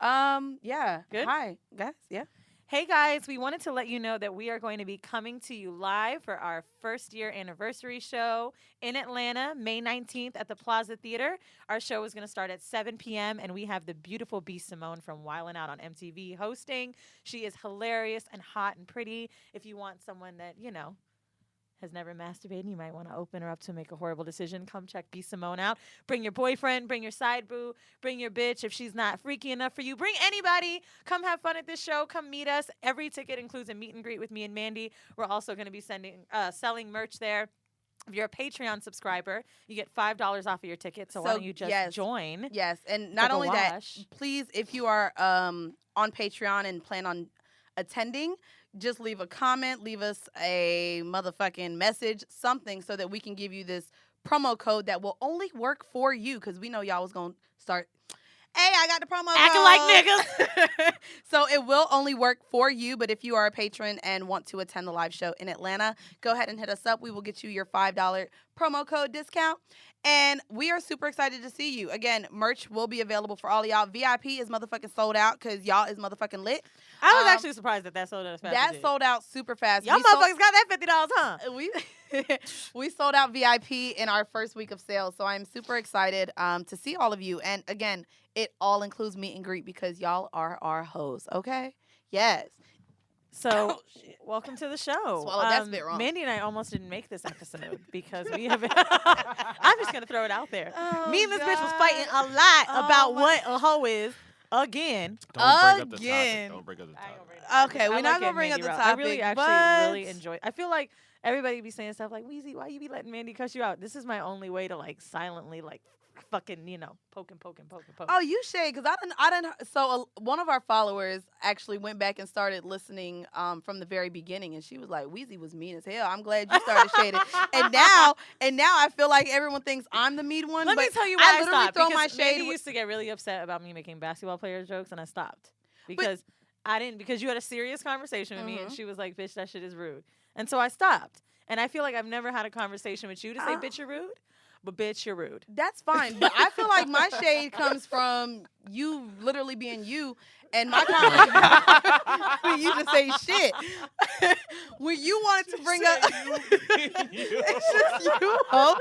Yeah. Good? Hi, guys. Yeah. Hey guys, we wanted to let you know that we are going to be coming to you live for our first year anniversary show in Atlanta, May 19th at the Plaza Theater. Our show is going to start at 7 p.m. and we have the beautiful B. Simone from Wildin' Out on MTV hosting. She is hilarious and hot and pretty. If you want someone that, has never masturbated, you might want to open her up to make a horrible decision. Come check B. Simone out. Bring your boyfriend, bring your side boo, bring your bitch. If she's not freaky enough for you, bring anybody. Come have fun at this show. Come meet us. Every ticket includes a meet and greet with me and Mandy. We're also going to be selling merch there. If you're a Patreon subscriber, you get $5 off of your ticket. So why don't you just join? Yes, and not only that, please, if you are on Patreon and plan on attending, just leave a comment, leave us a motherfucking message, something, so that we can give you this promo code that will only work for you, because we know y'all was going to start, hey, I got the promo acting code. like niggas. So it will only work for you, but if you are a patron and want to attend the live show in Atlanta, go ahead and hit us up. We will get you your $5 promo code discount. And we are super excited to see you. Again, merch will be available for all of y'all. VIP is motherfucking sold out because y'all is motherfucking lit. I was actually surprised that sold out as fast. That sold out super fast. Y'all motherfuckers got that $50, huh? We sold out VIP in our first week of sales, so I'm super excited to see all of you. And again, it all includes meet and greet because y'all are our hoes, okay? Yes. So, welcome to the show. Swallowed that spit wrong. Mandy and I almost didn't make this episode because we have. I'm just gonna throw it out there. Me and this bitch was fighting a lot about what a hoe is again. Don't bring up the topic. Okay, we're not gonna bring up the topic. I really enjoy. I feel like everybody be saying stuff like, "Weezy, why you be letting Mandy cuss you out?" This is my only way to silently fucking poking. Oh, you shade, because I didn't. So one of our followers actually went back and started listening from the very beginning, and she was like, "Weezy was mean as hell. I'm glad you started shading." and now I feel like everyone thinks I'm the mean one. Let me tell you why I stopped. Throw because my shade. Mandy used to get really upset about me making basketball player jokes, and I stopped because because you had a serious conversation with me, and she was like, "Bitch, that shit is rude," and so I stopped. And I feel like I've never had a conversation with you to say, "Bitch, you're rude." But bitch, you're rude. That's fine. But I feel like my shade comes from you literally being you. And my conversation, you just say shit. When you wanted to bring up, it's just you, ho.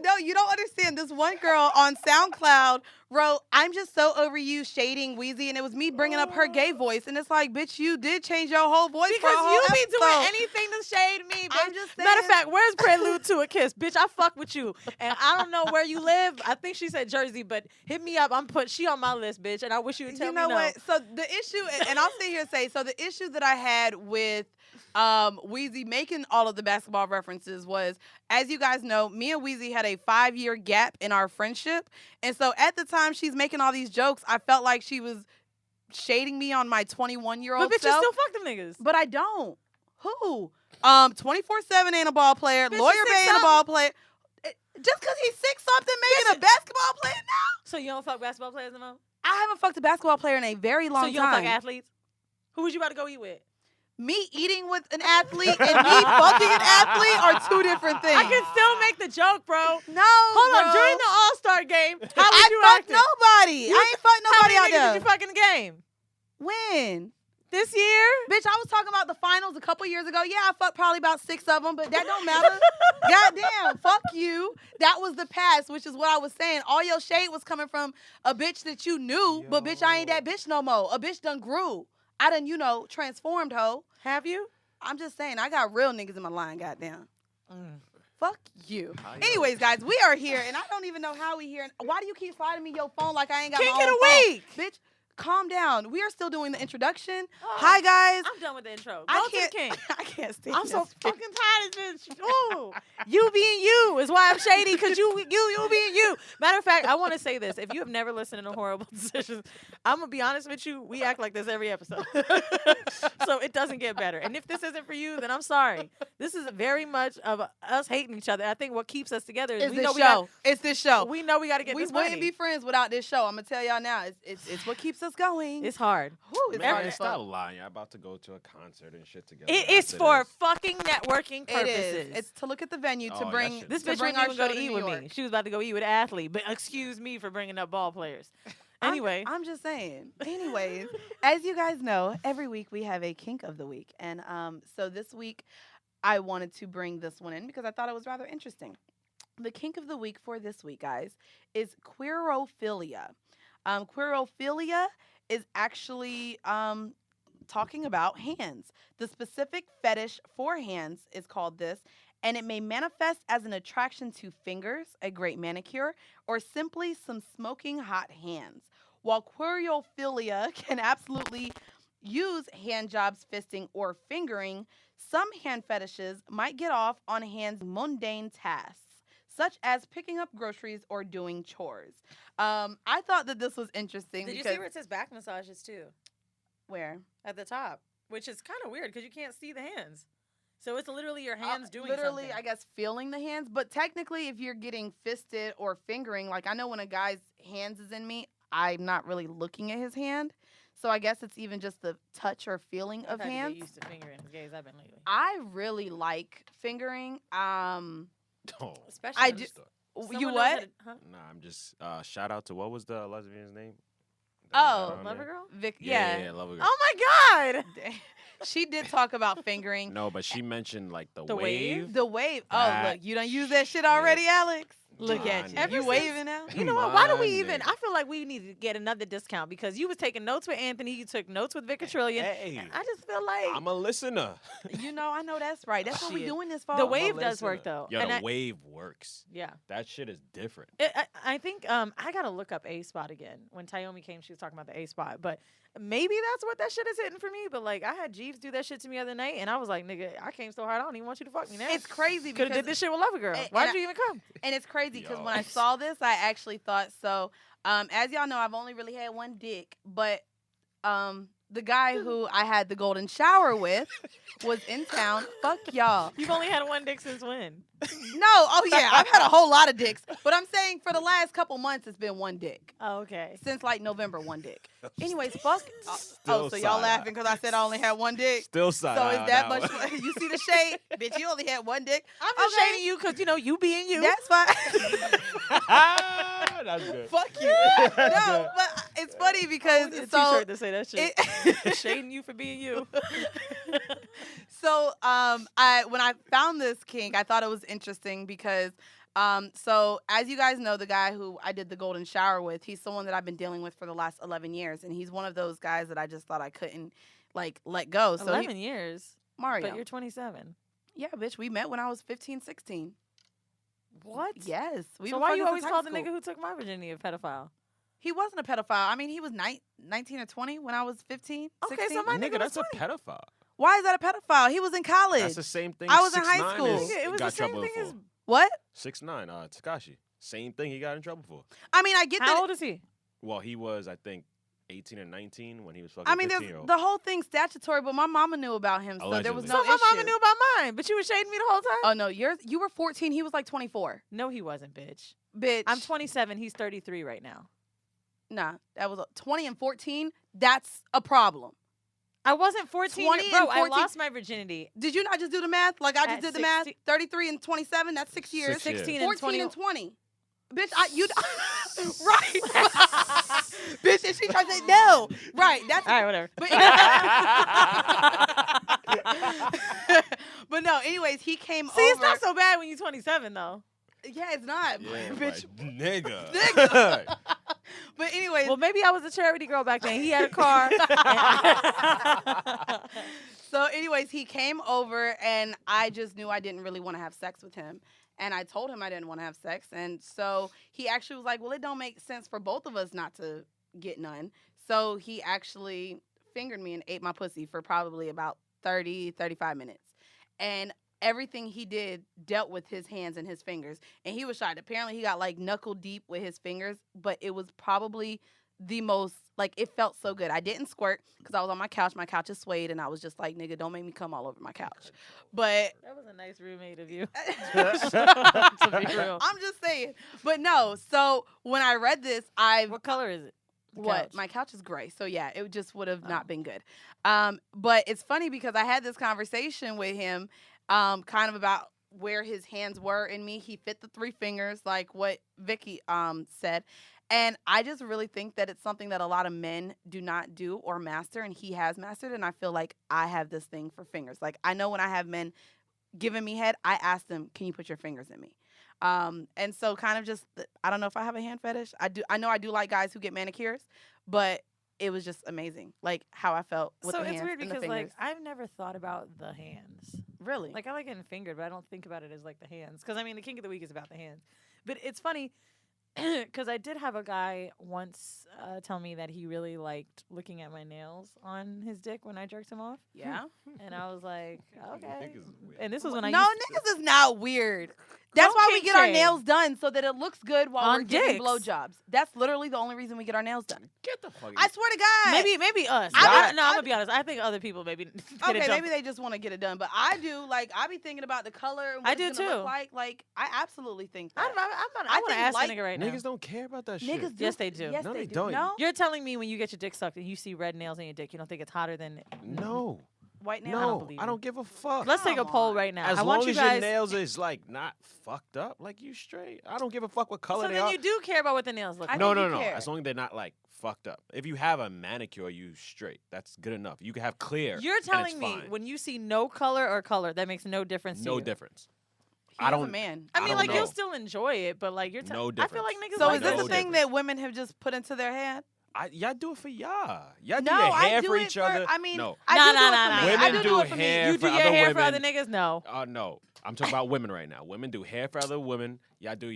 No, you don't understand. This one girl on SoundCloud wrote, "I'm just so over you shading Weezy," and it was me bringing up her gay voice, and it's like, bitch, you did change your whole voice because for a whole you be episode. doing anything to shade me. Bitch. I'm just saying. Matter of fact, where's Prelude to a Kiss, bitch? I fuck with you, and I don't know where you live. I think she said Jersey, but hit me up. she on my list, bitch, and I wish you would tell me no. You know what? So the issue, and I'll sit here and say, so the issue that I had with Weezy making all of the basketball references was, as you guys know, me and Weezy had a 5-year gap in our friendship. And so at the time she's making all these jokes, I felt like she was shading me on my 21-year-old But bitch, self. you still fuck them niggas. But I don't. Who? 24/7 ain't a ball player. Bitch, Lawyer Bay ain't a ball player. Just because he's 6-something, making a basketball player now? So you don't fuck basketball players no more? I haven't fucked a basketball player in a very long time. So you don't fuck athletes? Who was you about to go eat with? Me eating with an athlete and me fucking an athlete are two different things. I can still make the joke, bro. No, Hold bro. on. During the All-Star game, how was you I fucked acting? nobody. I ain't fucked nobody out there. How many niggas did you fuck in the game? When? This year? Bitch, I was talking about the finals a couple years ago. Yeah, I fucked probably about 6 of them, but that don't matter. Goddamn, fuck you. That was the past, which is what I was saying. All your shade was coming from a bitch that you knew, but bitch, I ain't that bitch no more. A bitch done grew. I done, transformed, ho. Have you? I'm just saying, I got real niggas in my line, goddamn. Fuck you. Anyways, guys, we are here, and I don't even know how we here. Why do you keep sliding me your phone like I ain't got Kink my in own a phone? week. Bitch, calm down. We are still doing the introduction. Hi, guys. I'm done with the intro. I Go to the King. I can't stand I'm so this. fucking tired of this. Ooh. You being you is why I'm shady, because you being you. Matter of fact, I want to say this. If you have never listened to Horrible Decisions, I'm going to be honest with you. We act like this every episode. So it doesn't get better. And if this isn't for you, then I'm sorry. This is very much of us hating each other. I think what keeps us together is this show. It's this show. We know we got to get this money. We wouldn't be friends without this show. I'm going to tell y'all now. It's what keeps us going. It's hard. Whew, it's hard. Stop lying. You're about to go to a concert and shit together. It is for fucking networking purposes. It is. It's to look at the venue, to bring this bitch wouldn't even go to eat with me. She was about to go eat with an athlete. But excuse me for bringing up ball players. Anyway. I'm just saying. Anyways, as you guys know, every week we have a kink of the week. And so this week I wanted to bring this one in because I thought it was rather interesting. The kink of the week for this week, guys, is queerophilia. Queerophilia is actually talking about hands. The specific fetish for hands is called this, and it may manifest as an attraction to fingers, a great manicure, or simply some smoking hot hands. While queerophilia can absolutely use hand jobs, fisting, or fingering, some hand fetishes might get off on hands mundane tasks, such as picking up groceries or doing chores. I thought that this was interesting. Did you see where it says back massages too? Where? At the top, which is kind of weird because you can't see the hands. So it's literally your hands doing literally, something. I guess, feeling the hands. But technically, if you're getting fisted or fingering, like I know when a guy's hands is in me, I'm not really looking at his hand. So I guess it's even just the touch or feeling of hands. Get used to fingering as gay as I've been lately. I really like fingering. Especially I just you what? Nah, I'm just shout out to what was the lesbian's name? Oh, Lover Girl? Vic, yeah, Lover Girl. Oh my God! She did talk about fingering. No, but she mentioned like the wave. wave. The wave. That Oh, look, you done used that shit already, Alex. Look Nah, at you. nigga. You waving now? You know what? Why do we My even? nigga. I feel like we need to get another discount because you was taking notes with Anthony, you took notes with Vic Trillion. Hey, I just feel like I'm a listener. You know, I know that's right. That's what we Shit. doing this for. the I'm a wave does work listener. though. Yo, And the I- wave works. Yeah. That shit is different. I think I gotta look up A spot again. When Tayomi came, she was talking about the A spot, but maybe that's what that shit is hitting for me. But like, I had Jeeves do that shit to me the other night, and I was like, nigga, I came so hard, I don't even want you to fuck me now. It's crazy Could have because did this shit with Lover Girl. and Why I- did you even come? and it's crazy because Yo. when I saw this, I actually thought so. As y'all know, I've only really had one dick, but the guy who I had the golden shower with was in town. Fuck y'all. You've only had one dick since when? No, oh yeah, I've had a whole lot of dicks, but I'm saying for the last couple months, it's been one dick. Oh, okay. Since like November, one dick. Anyways, fuck. Still So y'all side laughing because I said I only had one dick. Still side. So eye is on that one. much? You see the shade, bitch? You only had one dick. I'm just Okay. shading you because you being you. That's fine. That's good. Fuck you. No, but it's funny because a so T-shirt to say that shit. Shading you for being you. so when I found this kink, I thought it was interesting because so as you guys know, the guy who I did the golden shower with, he's someone that I've been dealing with for the last 11 years, and he's one of those guys that I just thought I couldn't like let go. So 11 years. Mario. But you're 27. Yeah, bitch, we met when I was 15, 16. What? Yes. We So been why fucking you always since call high the nigga school. who took my virginity a pedophile? He wasn't a pedophile. I mean, he was 19 or 20 when I was 15, Okay, 16. so my Nigga, nigga that's was a pedophile. Why is that a pedophile? He was in college. That's the same thing. I was in high 6ix9ine school. is- Nigga, it was got the same trouble thing for. as. What? 6ix9ine, Takashi. Same thing he got in trouble for. I mean, I get that. How old is he? Well, he was, I think, 18 or 19 when he was fucking I mean, there's 15-year-old. the whole thing statutory, but my mama knew about him, so there was Allegedly. no So my issue. mama knew about mine, but you was shading me the whole time? Oh no, you were 14. He was like 24. No, he wasn't, bitch. Bitch, I'm 27. He's 33 right now. Nah, that was 20 and 14. That's a problem. I wasn't 14. 20 Bro, and I 14 lost my virginity. Did you not just do the math? Like I just At did the math. 16 33 and 27. That's 6 years. 6 years. 16 and 14 20. and 20. Bitch, you right. Bitch, and she tried to say no. Right. That's All right, whatever. but no. Anyways, he came See, over. it's not so bad when you're 27, though. Yeah, it's not. Yeah, Bitch. but nigga. Nigga. But anyways, Well, maybe I was a charity girl back then. He had a car. so anyways, he came over and I just knew I didn't really want to have sex with him. And I told him I didn't want to have sex. And so he actually was like, well, it don't make sense for both of us not to get none. So he actually fingered me and ate my pussy for probably about 30, 35 minutes. And everything he did dealt with his hands and his fingers. And he was shocked. Apparently he got like knuckle deep with his fingers, but it was probably the most, like, it felt so good. I didn't squirt because I was on my couch. My couch is swayed, and I was just like, nigga, don't make me come all over my couch. But That was a nice roommate of you. to be real. I'm just saying. But no, so when I read this, What color is it? The what? couch. My couch is gray. So yeah, it just would have Oh. not been good. But it's funny because I had this conversation with him kind of about where his hands were in me. He fit the 3 fingers like what Vicky said. And I just really think that it's something that a lot of men do not do or master, and he has mastered. And I feel like I have this thing for fingers. Like, I know when I have men giving me head, I ask them, "Can you put your fingers in me?" And so kind of just, I don't know if I have a hand fetish. I know I do like guys who get manicures, but it was just amazing, like how I felt with the hands it's weird and the because fingers. like I've never thought about the hands. Really? Like I like getting fingered, but I don't think about it as like the hands. Because I mean, the kink of the week is about the hands. But it's funny because I did have a guy once tell me that he really liked looking at my nails on his dick when I jerked him off, Yeah. and I was like, okay. Niggas is weird. And this was when I No, used niggas is not weird. That's Don't why we kink get our shame. nails done so that it looks good while On we're giving dicks. blowjobs. That's literally the only reason we get our nails done. Get the fuck. I swear to God. maybe us. I'm I'm gonna be honest. I think other people maybe get it Okay, done. maybe they just want to get it done, but I do. Like, I be thinking about the color. And what I it's do gonna look too. Like, I absolutely think I that. want to think ask like- a nigga right now. Niggas don't care about that shit. Niggas do. Yes, they do. Yes, No, they they do. don't. No, You're telling me when you get your dick sucked and you see red nails on your dick, you don't think it's hotter than? No, white nails. don't no, believe I you. don't give a fuck. Let's take a Come poll on. right now. As I want long you as guys. your nails is like not fucked up, like you straight. I don't give a fuck what color So they then are. you do care about what the nails look I like. No, think no, you no. care. As long as they're not like fucked up. If you have a manicure, you straight. That's good enough. You can have clear. You're and telling it's me fine. when you see no color or color, that makes no difference to No you. difference. He I is a don't- man. I I mean, don't like know. you'll still enjoy it, but like you're. No I feel like difference. niggas. So like is this no a thing difference. that women have just put into their head? Y'all do it for y'all. Y'all do No, your hair I do for it each for. other. I mean, no. I Nah, do do nah, it nah, for nah. me. Women I do do it for me. hair You do for your other hair for other women. niggas? No. No. I'm talking about women right now. Women do hair for other women. Y'all do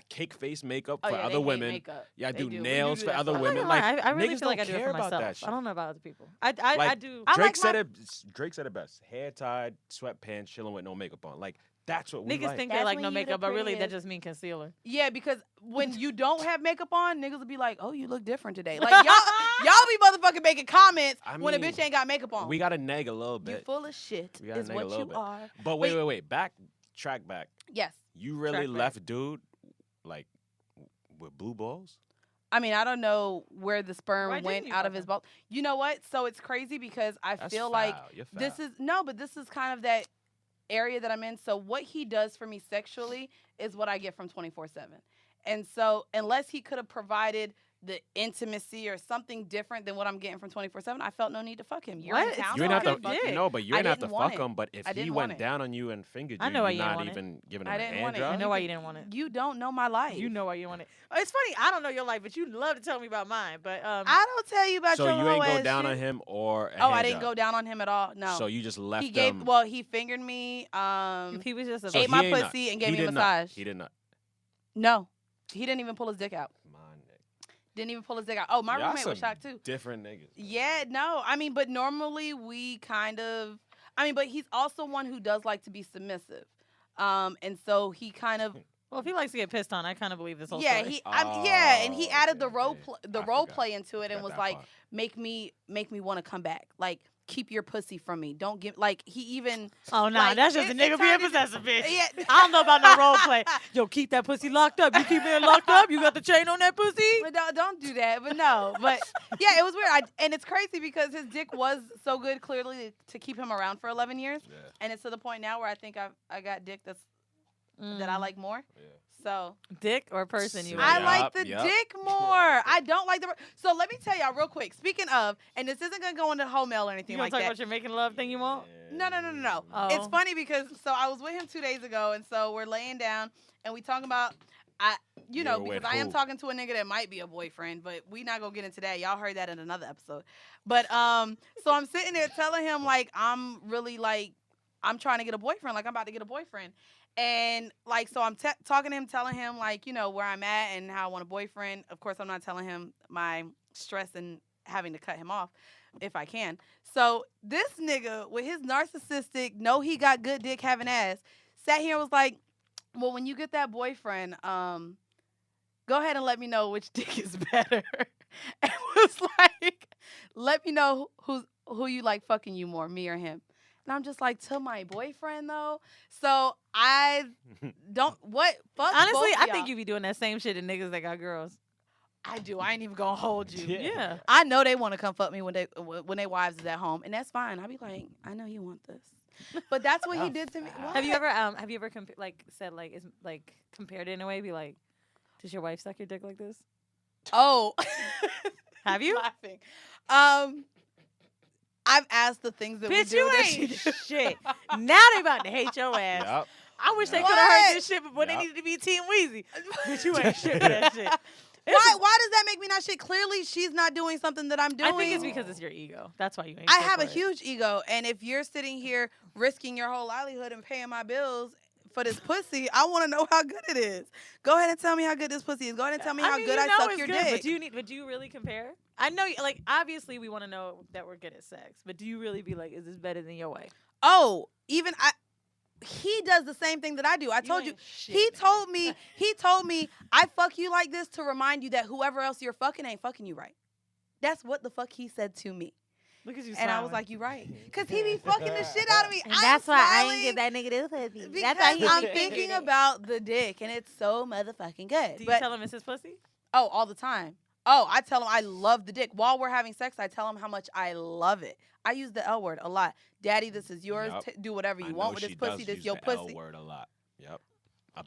cake face makeup Oh, for yeah, they other hate women. makeup. Y'all They do do. We do nails do for that other for I'm not women. gonna lie, Like I really niggas feel like I don't do it care for about that myself. shit. I don't know about other people. I Like, do. I Drake like said my- it. Drake said it best. Hair tied, sweatpants, chilling with no makeup on. Like that's what we Niggas like. think That's they like when no you the makeup, but really that prettiest. just mean concealer. Yeah, because when you don't have makeup on, niggas will be like, "Oh, you look different today." Like y'all be motherfucking making comments I when a mean, bitch ain't got makeup on. We got to neg a little You bit. full of shit We gotta is neg a what little you bit. are. But wait. Track back. Yes. You really Track back. left dude like with blue balls? I mean, I don't know where the Why sperm didn't went you out fuck of his him? balls. You know what? So it's crazy because I That's feel foul. like You're this foul. is no, but this is kind of that area that I'm in. So what he does for me sexually is what I get from 24/7. And so unless he could have provided the intimacy or something different than what I'm getting from 24/7, I felt no need to fuck him. You're What? in It's town. You ain't so I have didn't to fuck dick. you. no, but you I ain't have to didn't want fuck it. him. But if I he didn't went want it. down on you and fingered you, I know why you're you didn't not want it. even giving him I a didn't hand want it. job. I know why you didn't want it. You don't know my life. You know why you want it. It's funny. I don't know your life, but you love to tell me about mine. But I don't tell you about So your you little ain't go ass down shit. on him or a Oh, I hand didn't job. go down on him at all. No. So you just left he gave. him. Well, he fingered me. if he was just a so ate he my ain't nut. pussy and gave He me a did massage. Not. He did not. No, he didn't even pull his dick out. My nigga. Didn't even pull his dick out. Oh, my Y'all roommate was some shocked too. Different niggas. Yeah, no. I mean, but normally we kind of. I mean, but he's also one who does like to be submissive. And so he kind of. well, if he likes to get pissed on, I kind of believe this whole Yeah, story. and he Oh, added the okay, role okay. the I role forgot. play into it and Forgot was that like, part. make me want to come back. Like, keep your pussy from me. Don't give. Like, he even. Oh nah, like, that's just a it nigga being turned into- possessive, bitch. Yeah. I don't know about no role play. Yo, keep that pussy locked up. You keep it locked up. You got the chain on that pussy. But don't do that. But no. But yeah, it was weird. And it's crazy because his dick was so good, clearly, to keep him around for 11 years. Yeah. And it's to the point now where I think I got dick that I like more. Yeah. So dick or person you. I I like. like the Yup. dick more. I don't like the. So let me tell y'all real quick. Speaking of, and this isn't gonna go into whole mail or You anything gonna like talk that. about your making love thing you want? No. Oh. It's funny because so I was with him 2 days ago, and so we're laying down and we talking about You know, were with because I am who? talking to a nigga that might be a boyfriend, but we not gonna get into that. Y'all heard that in another episode. But so I'm sitting there telling him like I'm really like I'm trying to get a boyfriend, like I'm about to get a boyfriend. And like so I'm talking to him, telling him like, you know, where I'm at and how I want a boyfriend. Of course, I'm not telling him my stress and having to cut him off if I can. So this nigga with his narcissistic, know he got good dick having ass, sat here and was like, well, when you get that boyfriend, go ahead and let me know which dick is better. And was like, let me know who you like fucking you more, me or him. And I'm just like, to my boyfriend though. So I don't fuck. Honestly, both of I think y'all. you be doing that same shit to niggas that got girls. I do. I ain't even gonna hold you. Yeah. Yeah. I know they want to come fuck me when they wives is at home, and that's fine. I be like, I know you want this, but that's what he did to me. What? Have you ever said like compared it in a way? Be like, Does your wife suck your dick like this? Oh. Have you? Laughing. I've asked the things that we Bitch, do. you that ain't she do. shit. Now they about to hate your ass. Yep. I wish they Yep. could have heard What? this shit before they Yep. needed to be Team Weezy. Bitch, you ain't shit for that shit. Why does that make me not shit? Clearly, she's not doing something that I'm doing. I think it's because it's your ego. That's why you ain't I shit have for a it. huge ego, and if you're sitting here risking your whole livelihood and paying my bills for this pussy, I want to know how good it is. Go ahead and tell me how good this pussy is. Go ahead and tell me how mean, good you I know suck it's your good, dick. But do you really compare? I know, like, obviously we want to know that we're good at sex, but do you really be like, is this better than your way? Oh, even he does the same thing that I do. I told you. ain't shit, He man. told me I fuck you like this to remind you that whoever else you're fucking ain't fucking you right. That's what the fuck he said to me. Look at you And I was like, you right. Because he be fucking the shit out of me. and I'm that's why I smiling ain't get that nigga this pussy. because That's why he I'm only thinking fingered it. about the dick, and it's so motherfucking good. Do you But tell him it's his pussy? oh, all the time. Oh, I tell him I love the dick. While we're having sex, I tell him how much I love it. I use the L word a lot. Daddy, this is yours. Yep. Do whatever you I want know with this she pussy. does This use your the pussy. L word a lot. Yep.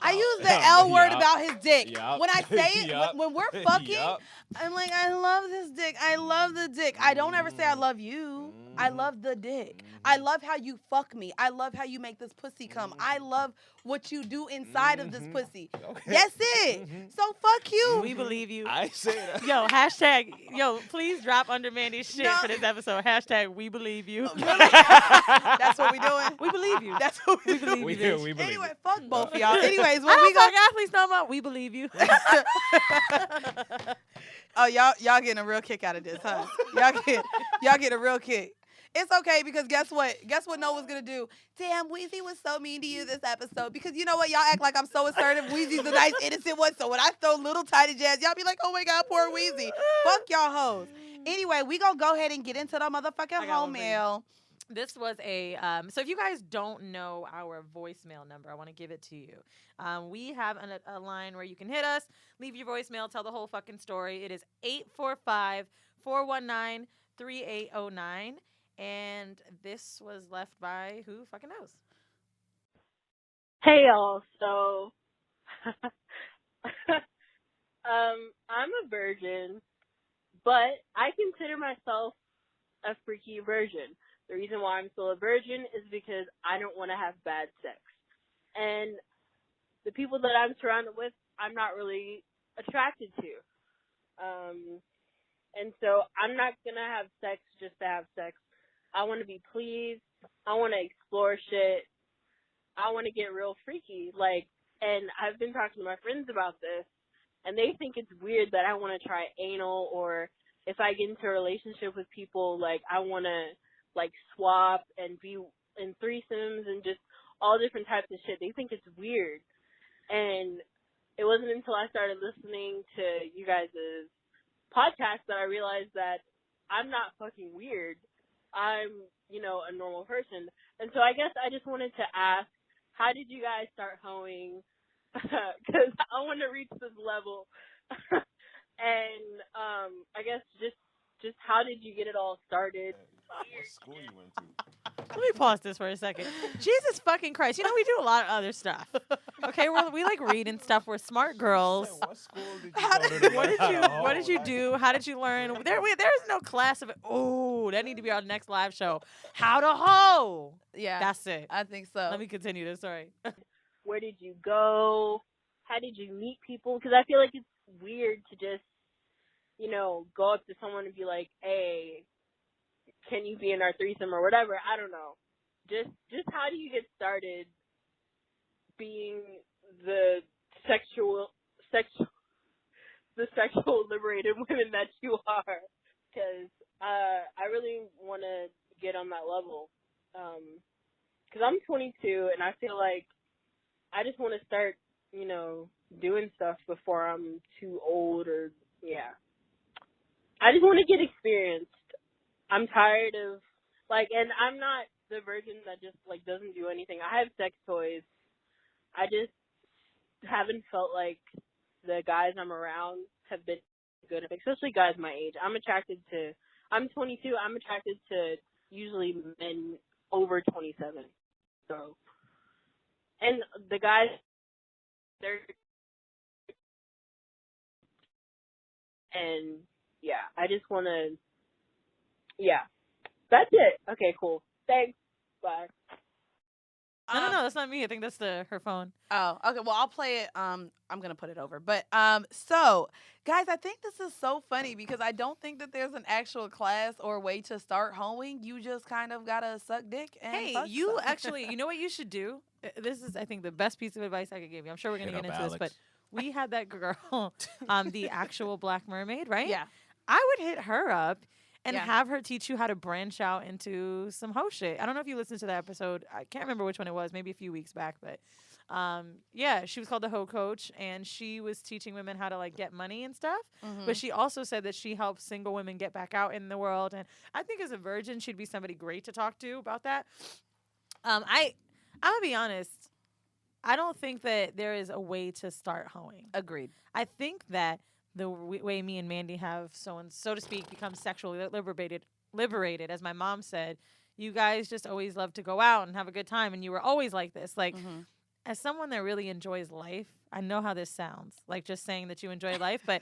I use the L word Yup. about his dick. Yup. When I say it, Yup. when we're fucking, Yup. I'm like, I love this dick. I love the dick. I don't ever say I love you. I love the dick. I love how you fuck me. I love how you make this pussy come. I love what you do inside of this pussy. Okay. That's it. So fuck you. We believe you. I say that. Yo, hashtag, please drop under Mandy's shit No. for this episode. Hashtag, we believe you. Really? That's what we doing? We believe you. That's what we believe doing. we you, do. bitch. We believe Anyway, it. fuck both of y'all. Anyways, I when we don't go, fuck athletes no more. We believe you. oh y'all getting a real kick out of this, huh? Y'all get a real kick. It's okay because guess what? Guess what Noah's gonna do? Damn, Weezy was so mean to you this episode because you know what? Y'all act like I'm so assertive. Weezy's the nice, innocent one. So when I throw little tiny jazz, y'all be like, oh my God, poor Weezy. Fuck y'all hoes. Anyway, we gonna go ahead and get into the motherfucking I got home one for you. mail. This was a so if you guys don't know our voicemail number, I want to give it to you. We have a line where you can hit us, leave your voicemail, tell the whole fucking story. It is 845-419-3809, and this was left by who fucking knows. Hey y'all, so I'm a virgin, but I consider myself a freaky virgin. The reason why I'm still a virgin is because I don't want to have bad sex. And the people that I'm surrounded with, I'm not really attracted to. And so I'm not going to have sex just to have sex. I want to be pleased. I want to explore shit. I want to get real freaky. And I've been talking to my friends about this, and they think it's weird that I want to try anal, or if I get into a relationship with people, I want to, swap and be in threesomes and just all different types of shit. They think it's weird. And it wasn't until I started listening to you guys' podcast that I realized that I'm not fucking weird. I'm, a normal person. And so I guess I just wanted to ask, how did you guys start hoeing? Because I want to reach this level. And I guess just how did you get it all started? What school you went to? Let me pause this for a second. Jesus fucking Christ. You know, we do a lot of other stuff. Okay, we like reading stuff. We're smart girls. What school did you go to? What did you do? How did you learn? There's no class of it. Oh, that need to be our next live show. How to hoe. Yeah, That's it. I think so. Let me continue this. Sorry. Where did you go? How did you meet people? Because I feel like it's weird to just, go up to someone and be like, hey, can you be in our threesome or whatever? I don't know. Just how do you get started being the sexual liberated women that you are? Because I really want to get on that level. Because I'm 22 and I feel like I just want to start, doing stuff before I'm too old or, yeah. I just want to get experienced. I'm tired of, and I'm not the virgin that just, doesn't do anything. I have sex toys. I just haven't felt like the guys I'm around have been good, especially guys my age. I'm 22, I'm attracted to usually men over 27. So, and the guys, they're And yeah, I just want to. Yeah, that's it. Okay, cool. Thanks. Bye. No, that's not me. I think that's her phone. Oh, okay. Well, I'll play it. I'm gonna put it over. But so guys, I think this is so funny because I don't think that there's an actual class or way to start hoeing. You just kind of gotta suck dick and Hey, fuck you some. actually, you know what you should do? This is, I think, the best piece of advice I could give you. I'm sure we're gonna Hit get up into this, but Alex. we had that girl, the actual Black Mermaid, right? Yeah. I would hit her up and Yeah. have her teach you how to branch out into some hoe shit. I don't know if you listened to that episode. I can't remember which one it was, maybe a few weeks back, but yeah, she was called the Hoe Coach, and she was teaching women how to like get money and stuff. Mhm. But she also said that she helps single women get back out in the world, and I think as a virgin, she'd be somebody great to talk to about that. I'm gonna be honest. I don't think that there is a way to start hoeing. Agreed. I think that the way me and Mandy have, so to speak, become sexually liberated, as my mom said, you guys just always love to go out and have a good time, and you were always like this. Like, Mhm. as someone that really enjoys life, I know how this sounds, like just saying that you enjoy life, but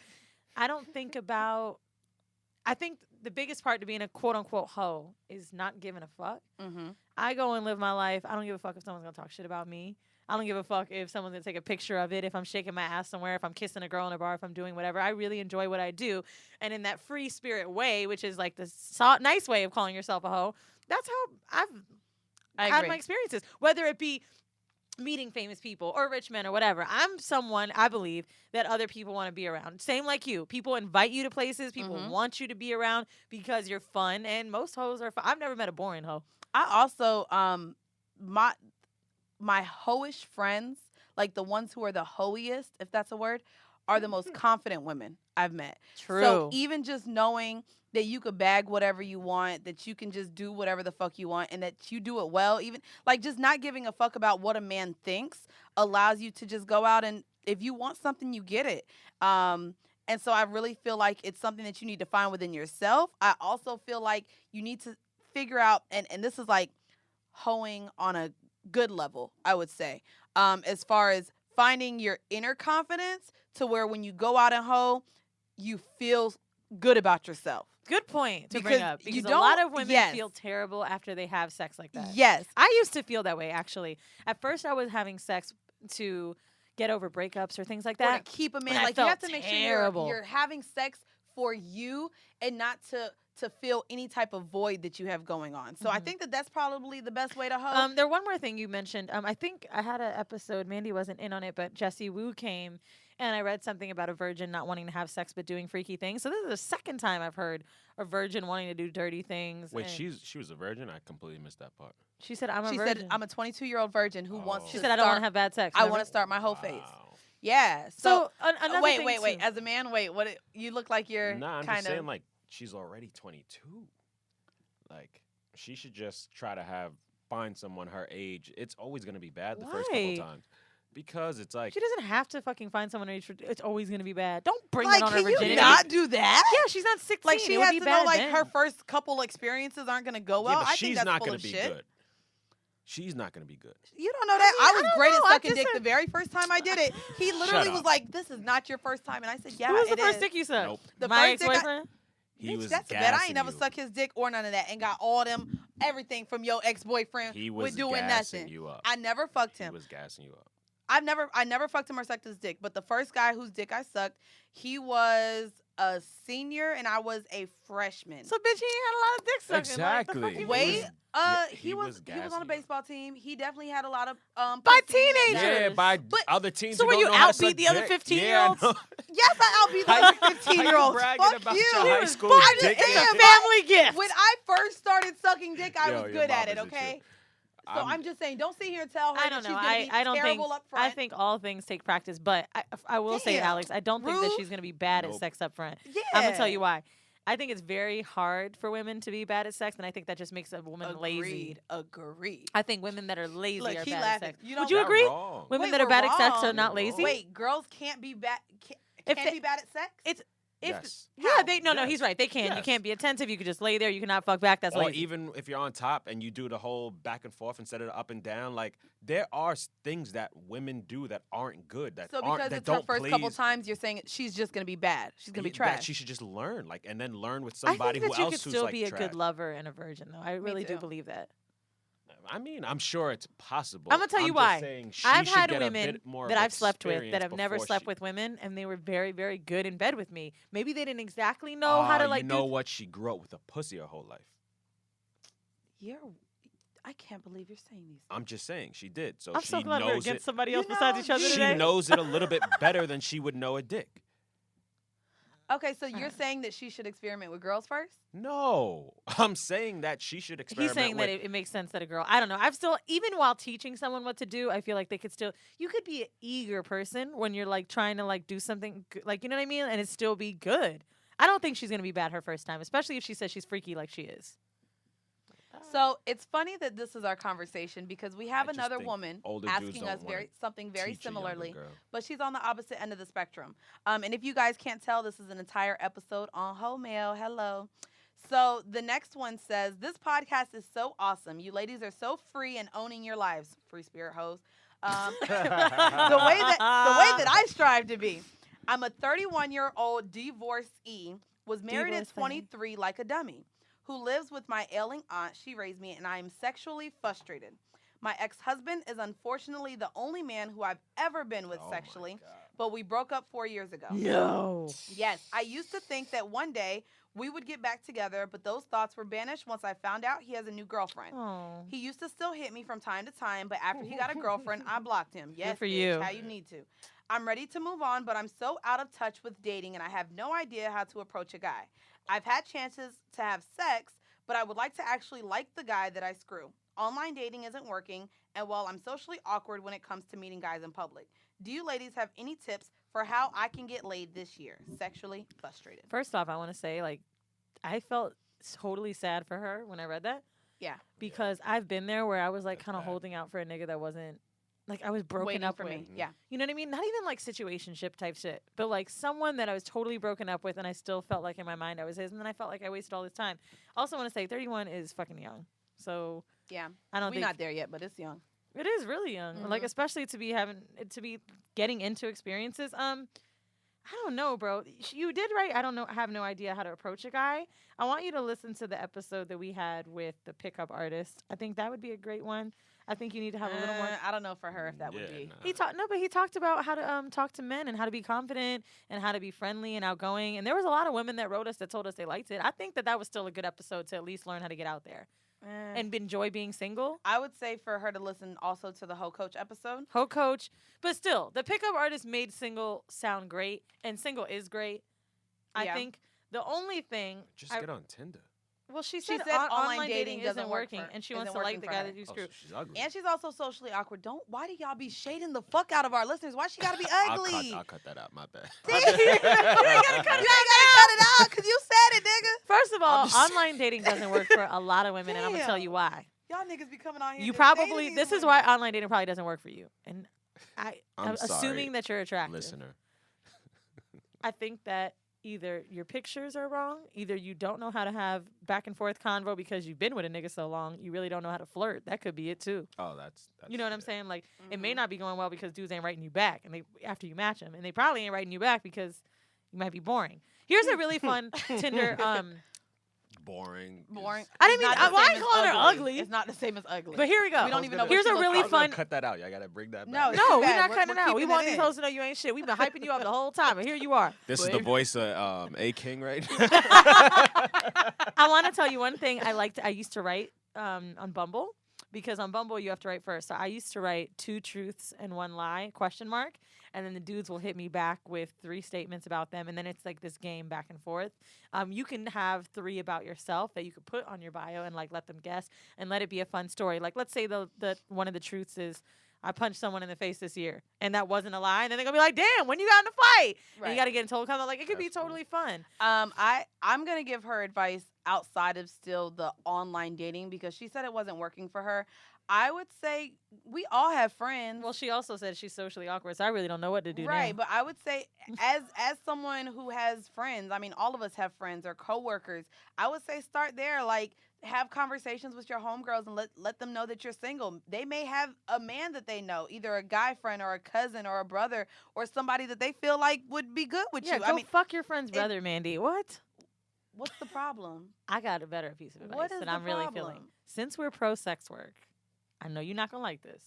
I don't think about. I think the biggest part to being a quote unquote hoe is not giving a fuck. Mhm. I go and live my life. I don't give a fuck if someone's gonna talk shit about me. I don't give a fuck if someone's gonna take a picture of it, if I'm shaking my ass somewhere, if I'm kissing a girl in a bar, if I'm doing whatever. I really enjoy what I do. And in that free spirit way, which is like the nice way of calling yourself a hoe, that's how I had agree. my experiences. Whether it be meeting famous people or rich men or whatever. I'm someone, I believe, that other people want to be around. Same like you. People invite you to places. People Mhm. want you to be around because you're fun. And most hoes are fun. I've never met a boring hoe. I also my hoish friends, like the ones who are the hoiest, if that's a word, are the most confident women I've met. So even just knowing that you could bag whatever you want, that you can just do whatever the fuck you want, and that you do it well, even like just not giving a fuck about what a man thinks allows you to just go out and if you want something, you get it. And so I really feel like it's something that you need to find within yourself. I also feel like you need to figure out, and this is like hoeing on a good level, I would say, as far as finding your inner confidence to where when you go out and hoe, you feel good about yourself. Good point to Because bring up. you Because a don't- lot of women yes. feel terrible after they have sex like that. Yes. I used to feel that way, actually. At first, I was having sex to get over breakups or things like Or that. to keep a man, And I like you have felt to make terrible. sure you're having sex for you and not to fill any type of void that you have going on. So I Mhm. think that that's probably the best way to hoe. There one more thing you mentioned. I think I had an episode. Mandy wasn't in on it, but Jessie Wu came, and I read something about a virgin not wanting to have sex but doing freaky things. So this is the second time I've heard a virgin wanting to do dirty things. Wait, and she was a virgin? I completely missed that part. she said, "I'm a She virgin." said, I'm a 22-year-old virgin who wants Oh. to She said, "I don't want to start- have bad sex." I remember? want to start my whole phase. Wow. Yeah. So another wait, thing wait. too. As a man, you look like you're Nah, I'm kind just of. saying, like, she's already 22. Like, she should just try to find someone her age. It's always going to be bad the first couple Why? times. Because it's like, She doesn't have to fucking find someone her age. It's always gonna be bad. Don't bring like, that on her can you virginity. not do that? Yeah, she's not 16. Like she it would has be to bad know like then. her first couple experiences aren't gonna go well. yeah, but I she's think that's not full going of to be shit. good. She's not going to be good. You don't know that. I I, mean, was I don't great know. at I sucking just dick said- the very first time I did it. He literally Shut was up. like, "This is not your first time," and I said, "Yeah, Who was the it first is." dick you sucked? Nope. The My first dick I- ex-boyfriend? He Bitch, was that's bad. I gassing ain't never you. sucked his dick or none of that, and got all them everything from your ex boyfriend He was with doing gassing nothing. you up. I never fucked He him. was gassing you up. I never fucked him or sucked his dick. But the first guy whose dick I sucked, he was a senior and I was a freshman. So, bitch, he ain't had a lot of dick sucking. Exactly. Like, the fuck you Wait, mean? he was on gassing a you. baseball team. He definitely had a lot of By pussy and teenagers. that- Yeah, by But- other teens. So who were don't you know how to outbeat suck the other dick. 15-year-olds? Yeah, I know. Yes, I outbeat the How other you 15-year-olds. bragging Fuck about you. your He high was school I'm just dick? saying, It's a man. family gift. When I first started sucking dick, I Yo, was your good mom at it. isn't Okay. shit. So I'm just saying, don't sit here and tell her I that don't she's know. gonna be I don't think. terrible up front. I think all things take practice, but I will say, Damn. Alex, I don't think that Rude. she's gonna be bad at Nope. sex up front. Yeah. I'm gonna tell you why. I think it's very hard for women to be bad at sex, and I think that just makes a woman lazy. Agreed. I think women that are lazy Look, are he bad laughing. at sex. You Would don't- you Not agree? wrong. Women Wait, that are we're bad at sex wrong. are not You're lazy. wrong. Wait, girls can't be bad. If Can't they- be bad at sex. It's Yes. Yeah, no, Yes. he's right. They can. You Yes. can't be attentive. You could just lay there. You cannot fuck back. That's Or lazy. even if you're on top and you do the whole back and forth instead of the up and down, like there are things that women do that aren't good. That So aren't because that it's her don't first couple please- times, you're saying she's just gonna be bad. She's gonna be that trash. she should just learn, like, and then learn with I somebody think that who you else could who's still like be a trash. good lover and a virgin, though. I really do too. believe that. I mean, I'm sure it's possible. I'm gonna tell you just why. saying she I've should had get a women bit more that of I've slept with that experience have never before slept she- with women, and they were very, very good in bed with me. Maybe they didn't exactly know how to like You know do. what? She grew up with a pussy her whole life. I can't believe you're saying these. I'm just saying she did. So I'm she so glad we're knows against it. somebody You else besides know, each other She today. knows it a little bit better than she would know a dick. Okay, so you're saying that she should experiment with girls first? No, I'm saying that she should experiment. He's saying with, that it makes sense that a girl. I don't know. I've still, even while teaching someone what to do, I feel like they could still. You could be an eager person when you're like trying to like do something, like you know what I mean, and it still be good. I don't think she's gonna be bad her first time, especially if she says she's freaky like she is. So it's funny that this is our conversation because we have I just another think woman older dudes asking don't us wanna something very teach a younger similarly, girl. but she's on the opposite end of the spectrum. And if you guys can't tell, this is an entire episode on Ho Mail. Hello. So the next one says, "This podcast is so awesome. You ladies are so free and owning your lives. Free spirit hoes. The way that I strive to be. I'm a 31-year-old divorcee, was married at Divorcee. 23 like a dummy, who lives with my ailing aunt. She raised me, and I am sexually frustrated. My ex-husband is unfortunately the only man who I've ever been with Oh my sexually, God. but we broke up 4 years ago. No. Yes, I used to think that one day we would get back together, but those thoughts were banished once I found out he has a new girlfriend. Oh. He used to still hit me from time to time, but after he got a girlfriend, I blocked him. Yes, for bitch, you. how you need to. I'm ready to move on, but I'm so out of touch with dating, and I have no idea how to approach a guy. I've had chances to have sex, but I would like to actually like the guy that I screw. Online dating isn't working, and while I'm socially awkward when it comes to meeting guys in public. Do you ladies have any tips for how I can get laid this year? Sexually frustrated. First off, I want to say like, I felt totally sad for her when I read that. Yeah. Because I've been there where I was like That's kind of bad. holding out for a nigga that wasn't like I was broken Waiting up for with. me. Yeah. You know what I mean? Not even like situationship type shit, but like someone that I was totally broken up with, and I still felt like in my mind I was his, and then I felt like I wasted all this time. Also, want to say 31 is fucking young, so Yeah. I don't We're think not there yet, but it's young. it is really young. Like Mhm. especially to be getting into experiences. I don't know, bro. You did right. I don't know. I have no idea how to approach a guy. I want you to listen to the episode that we had with the pickup artist. I think that would be a great one. I think you need to have a little more. I don't know for her if that would Yeah, be. nah. He talked about how to talk to men and how to be confident and how to be friendly and outgoing. And there was a lot of women that wrote us that told us they liked it. I think that was still a good episode to at least learn how to get out there and enjoy being single. I would say for her to listen also to the Ho Coach episode. Ho coach, but still, the pickup artist made single sound great, and single is great. I Yeah. think the only thing Just I- get on Tinder. well, she She said, said online dating isn't working, and she wants isn't to like working the for guy her. that you Oh, screw. so she's ugly. And she's also socially awkward. Why do y'all be shading the fuck out of our listeners? Why she gotta be ugly? I'll cut that out. My bad. See? you ain't gotta cut it out because you said it, nigga. First of all, I'm just- online dating doesn't work for a lot of women, and I'm gonna tell you why. Y'all niggas be coming on here. You just probably shading this these is why women. online dating probably doesn't work for you, and I'm I'm assuming sorry, that you're attractive. Listener. I think that either your pictures are wrong, either you don't know how to have back and forth convo because you've been with a nigga so long, you really don't know how to flirt. That could be it too. Oh, that's You know what I'm yeah. saying? Like it Mhm. may not be going well because dudes ain't writing you back, and they after you match them, and they probably ain't writing you back because you might be boring. Here's a really fun Tinder. Boring. Boring. I didn't It's mean- not the why same you as calling her ugly? It's not the same as ugly. But here we go. We don't even know. Here's what a she really looks fun- like. Cut that out. Y'all gotta bring that back. No, it's No, too we're bad. not We're cutting it out. We keeping want it these in. hoes to know you ain't shit. We've been hyping you up the whole time, and here you are. This is the Babe. voice of A King, right? I want to tell you one thing. I used to write on Bumble because on Bumble you have to write first. So I used to write 2 truths and 1 lie ? And then the dudes will hit me back with 3 statements about them, and then it's like this game back and forth. You can have 3 about yourself that you could put on your bio and like let them guess and let it be a fun story. Like let's say the one of the truths is I punched someone in the face this year, and that wasn't a lie. And then they're gonna be like, "Damn, when you got in a fight?" And Right. you got to get into whole kind of like it could be That's cool. totally fun. I'm gonna give her advice outside of still the online dating because she said it wasn't working for her. I would say we all have friends. Well, she also said she's socially awkward, so I really don't know what to do Right, now. but I would say as someone who has friends, I mean all of us have friends or coworkers, I would say start there. Like have conversations with your homegirls and let them know that you're single. They may have a man that they know, either a guy friend or a cousin or a brother or somebody that they feel like would be good with Yeah, you. go I mean, fuck your friend's brother, Mandy. What? what's the problem? I got a better piece of advice What is that the I'm really problem? feeling. Since we're pro sex work, I know you're not gonna like this,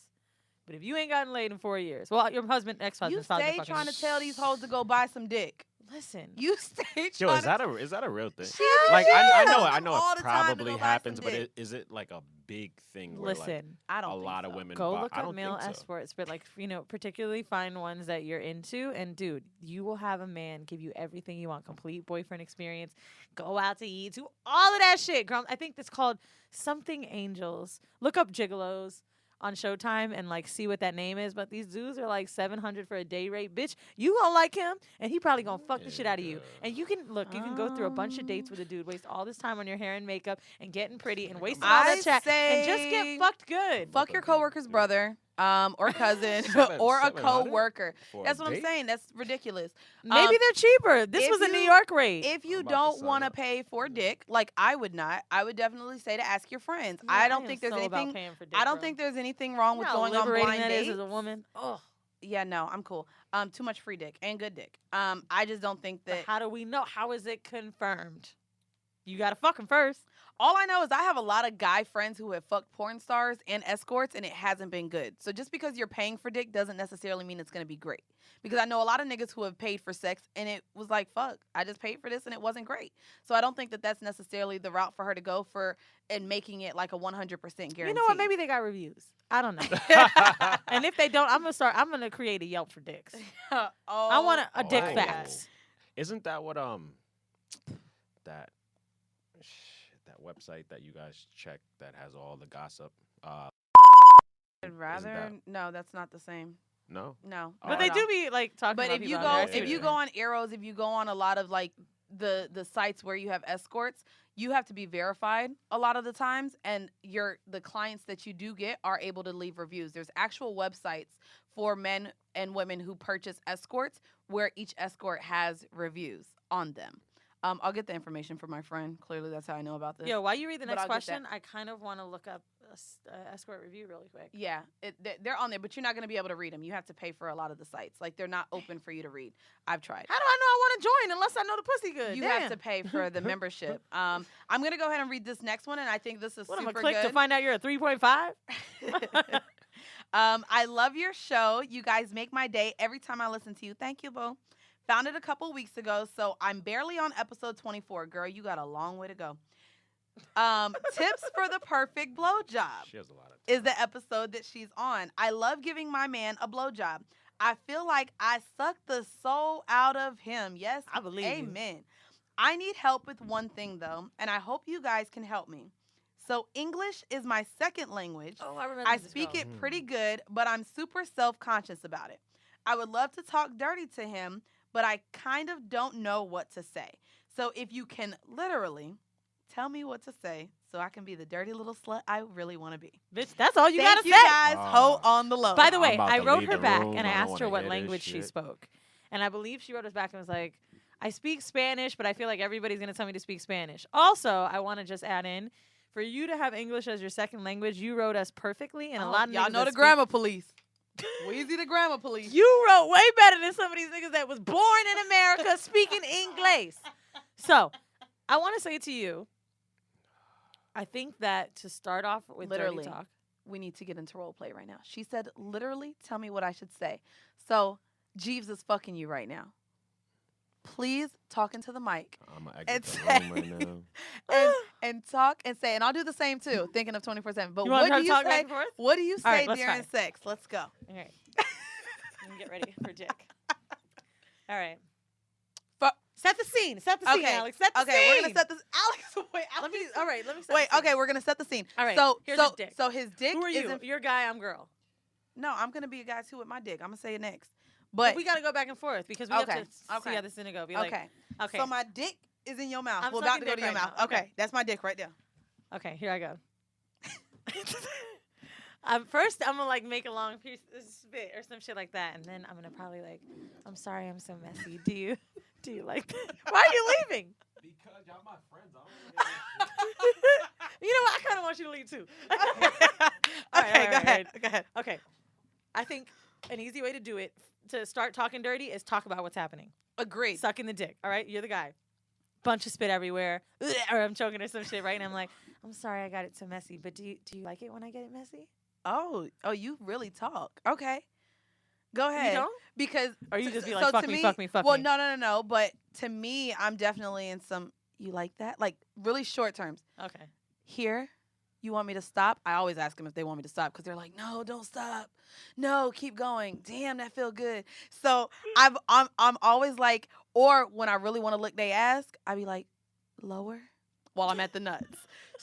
but if you ain't gotten laid in 4 years, well, your husband, You ex-husband, probably stay fucking trying to tell these hoes to go buy some dick. listen. You stay Yo, trying is that a real thing? She Like tells I them know all it the time to probably go buy some happens, but dick. is it like a big thing where like Listen, I don't a think lot so. of women go buy? look I up don't male think so. escorts, but like particularly find ones that you're into. And dude, you will have a man give you everything you want, complete boyfriend experience, go out to eat, do all of that shit, girl. I think it's called something angels. Look up gigolos on Showtime and like see what that name is. But these dudes are like $700 for a day rate, bitch. You gonna like him, and he probably gonna fuck the shit out of you. And you can look, you can go through a bunch of dates with a dude, waste all this time on your hair and makeup and getting pretty and wasting all that I chat and just say get fucked good. Fuck your coworker's brother, or cousin, or a 700 coworker. for a That's what I'm date? saying. That's ridiculous. Maybe they're cheaper. This if was a New you- York rate. If you I'm about to don't sign want to up. pay for dick, like I would not, I would definitely say to ask your friends. Yeah, I don't am think there's so about anything. paying for dick, I don't bro. think there's anything wrong You with know how going on liberating blind that is dates. as a woman. Oh, Yeah, no, I'm cool. Too much free dick and good dick. I just don't think but that. how do we know? How is it confirmed? You gotta fuck him first. All I know is I have a lot of guy friends who have fucked porn stars and escorts, and it hasn't been good. So just because you're paying for dick doesn't necessarily mean it's gonna be great. Because I know a lot of niggas who have paid for sex, and it was like, fuck, I just paid for this, and it wasn't great. So I don't think that that's necessarily the route for her to go for, and making it like a 100% guarantee. You know what? Maybe they got reviews. I don't know. And if they don't, I'm gonna create a Yelp for dicks. I want a dick Oh. facts. Isn't that what that that website that you guys check that has all the gossip? I'd rather no, that's not the same. No. No, But not they at do all. be like talking But about if you people go, out there. I see if what you you're go on Arrows, if you go on a lot of like the sites where you have escorts, you have to be verified a lot of the times, and the clients that you do get are able to leave reviews. There's actual websites for men and women who purchase escorts where each escort has reviews on them. I'll get the information from my friend. Clearly, that's how I know about this. Yo, while you read the But next I'll get that. question, I kind of want to look up a escort review really quick. Yeah, they're on there, but you're not going to be able to read them. You have to pay for a lot of the sites. Like, they're not open for you to read. I've tried. How do I know I want to join unless I know the pussy good? You Damn. have to pay for the membership. I'm going to go ahead and read this next one, and I think this is What am I super click good. to find out you're a 3.5? I love your show. You guys make my day every time I listen to you. Thank you, boo. Found it a couple weeks ago, so I'm barely on episode 24. Girl, you got a long way to go. Tips for the perfect blowjob She has a lot of. is the episode that she's on. I love giving my man a blowjob. I feel like I suck the soul out of him. Yes, I believe you. amen. I need help with one thing, though, and I hope you guys can help me. So English is my second language. Oh, I remember I this speak girl. it pretty good, but I'm super self-conscious about it. I would love to talk dirty to him, but I kind of don't know what to say. So if you can literally tell me what to say so I can be the dirty little slut I really want to be. Bitch, that's all you Thank gotta you say. guys. Ho on the low. By the I'm way, about I to wrote leave her the back room. and I I don't asked her wanna what hear this language she shit. spoke. And I believe she wrote us back and was like, I speak Spanish, but I feel like everybody's going to tell me to speak Spanish. Also, I want to just add in, for you to have English as your second language, you wrote us perfectly. And a lot of y'all niggas know that the speak- grammar police. Weezy the grammar police. You wrote way better than some of these niggas that was born in America speaking English. So, I want to say to you, I think that to start off with Literally. dirty talk, We need to get into role play right now. She said, literally, tell me what I should say. So Jeeves is fucking you right now. Please talk into the mic I'm gonna and exit the room say- right now. and talk and say, and I'll do the same too, thinking of 24/7. But you want what to do try you to talk back say? and forth? What do you All right, say let's during try. sex? Let's go. All right. Let me get ready for Dick. All right. Set the scene. Set the scene, Okay. Alex. Set the Okay, scene. we're gonna set this. Alex, wait. Let me. Alex, All right. Let me. Set wait. the scene. Okay, we're gonna set the scene. All right, So here's so his dick. so his dick. Who are you? isn't- You're guy. I'm girl. No, I'm gonna be a guy too with my dick. I'm gonna say it next. But But we got to go back and forth because we Okay, have to see okay. how this is gonna go. Be like, okay. okay. So my dick is in your mouth. I'm We're about sucking to go to dick your right mouth. now. Okay. Okay. That's my dick right there. Okay, here I go. First, I'm gonna like make a long piece of spit or some shit like that, and then I'm gonna probably like, I'm sorry, I'm so messy. Do you like that? Why are you leaving? Because y'all my friends. You know what? I kind of want you to leave too. Okay, go ahead. Go ahead. Okay. I think an easy way to do it to start talking dirty is talk about what's happening. Agreed. Sucking the dick. All right, you're the guy. Bunch of spit everywhere, or I'm choking or some shit, right? And I'm like, I'm sorry, I got it so messy. But do you like it when I get it messy? Oh, you really talk. Okay. Go ahead. You don't? Because Or you just be so like, fuck to me, fuck me, fuck well, me. no. But to me, I'm definitely in some. You like that? Like really short terms. Okay. Here, you want me to stop? I always ask them if they want me to stop because they're like, no, don't stop. No, keep going. Damn, that feel good. So I'm always like, or when I really want to lick they ass, I be like, lower while I'm at the nuts.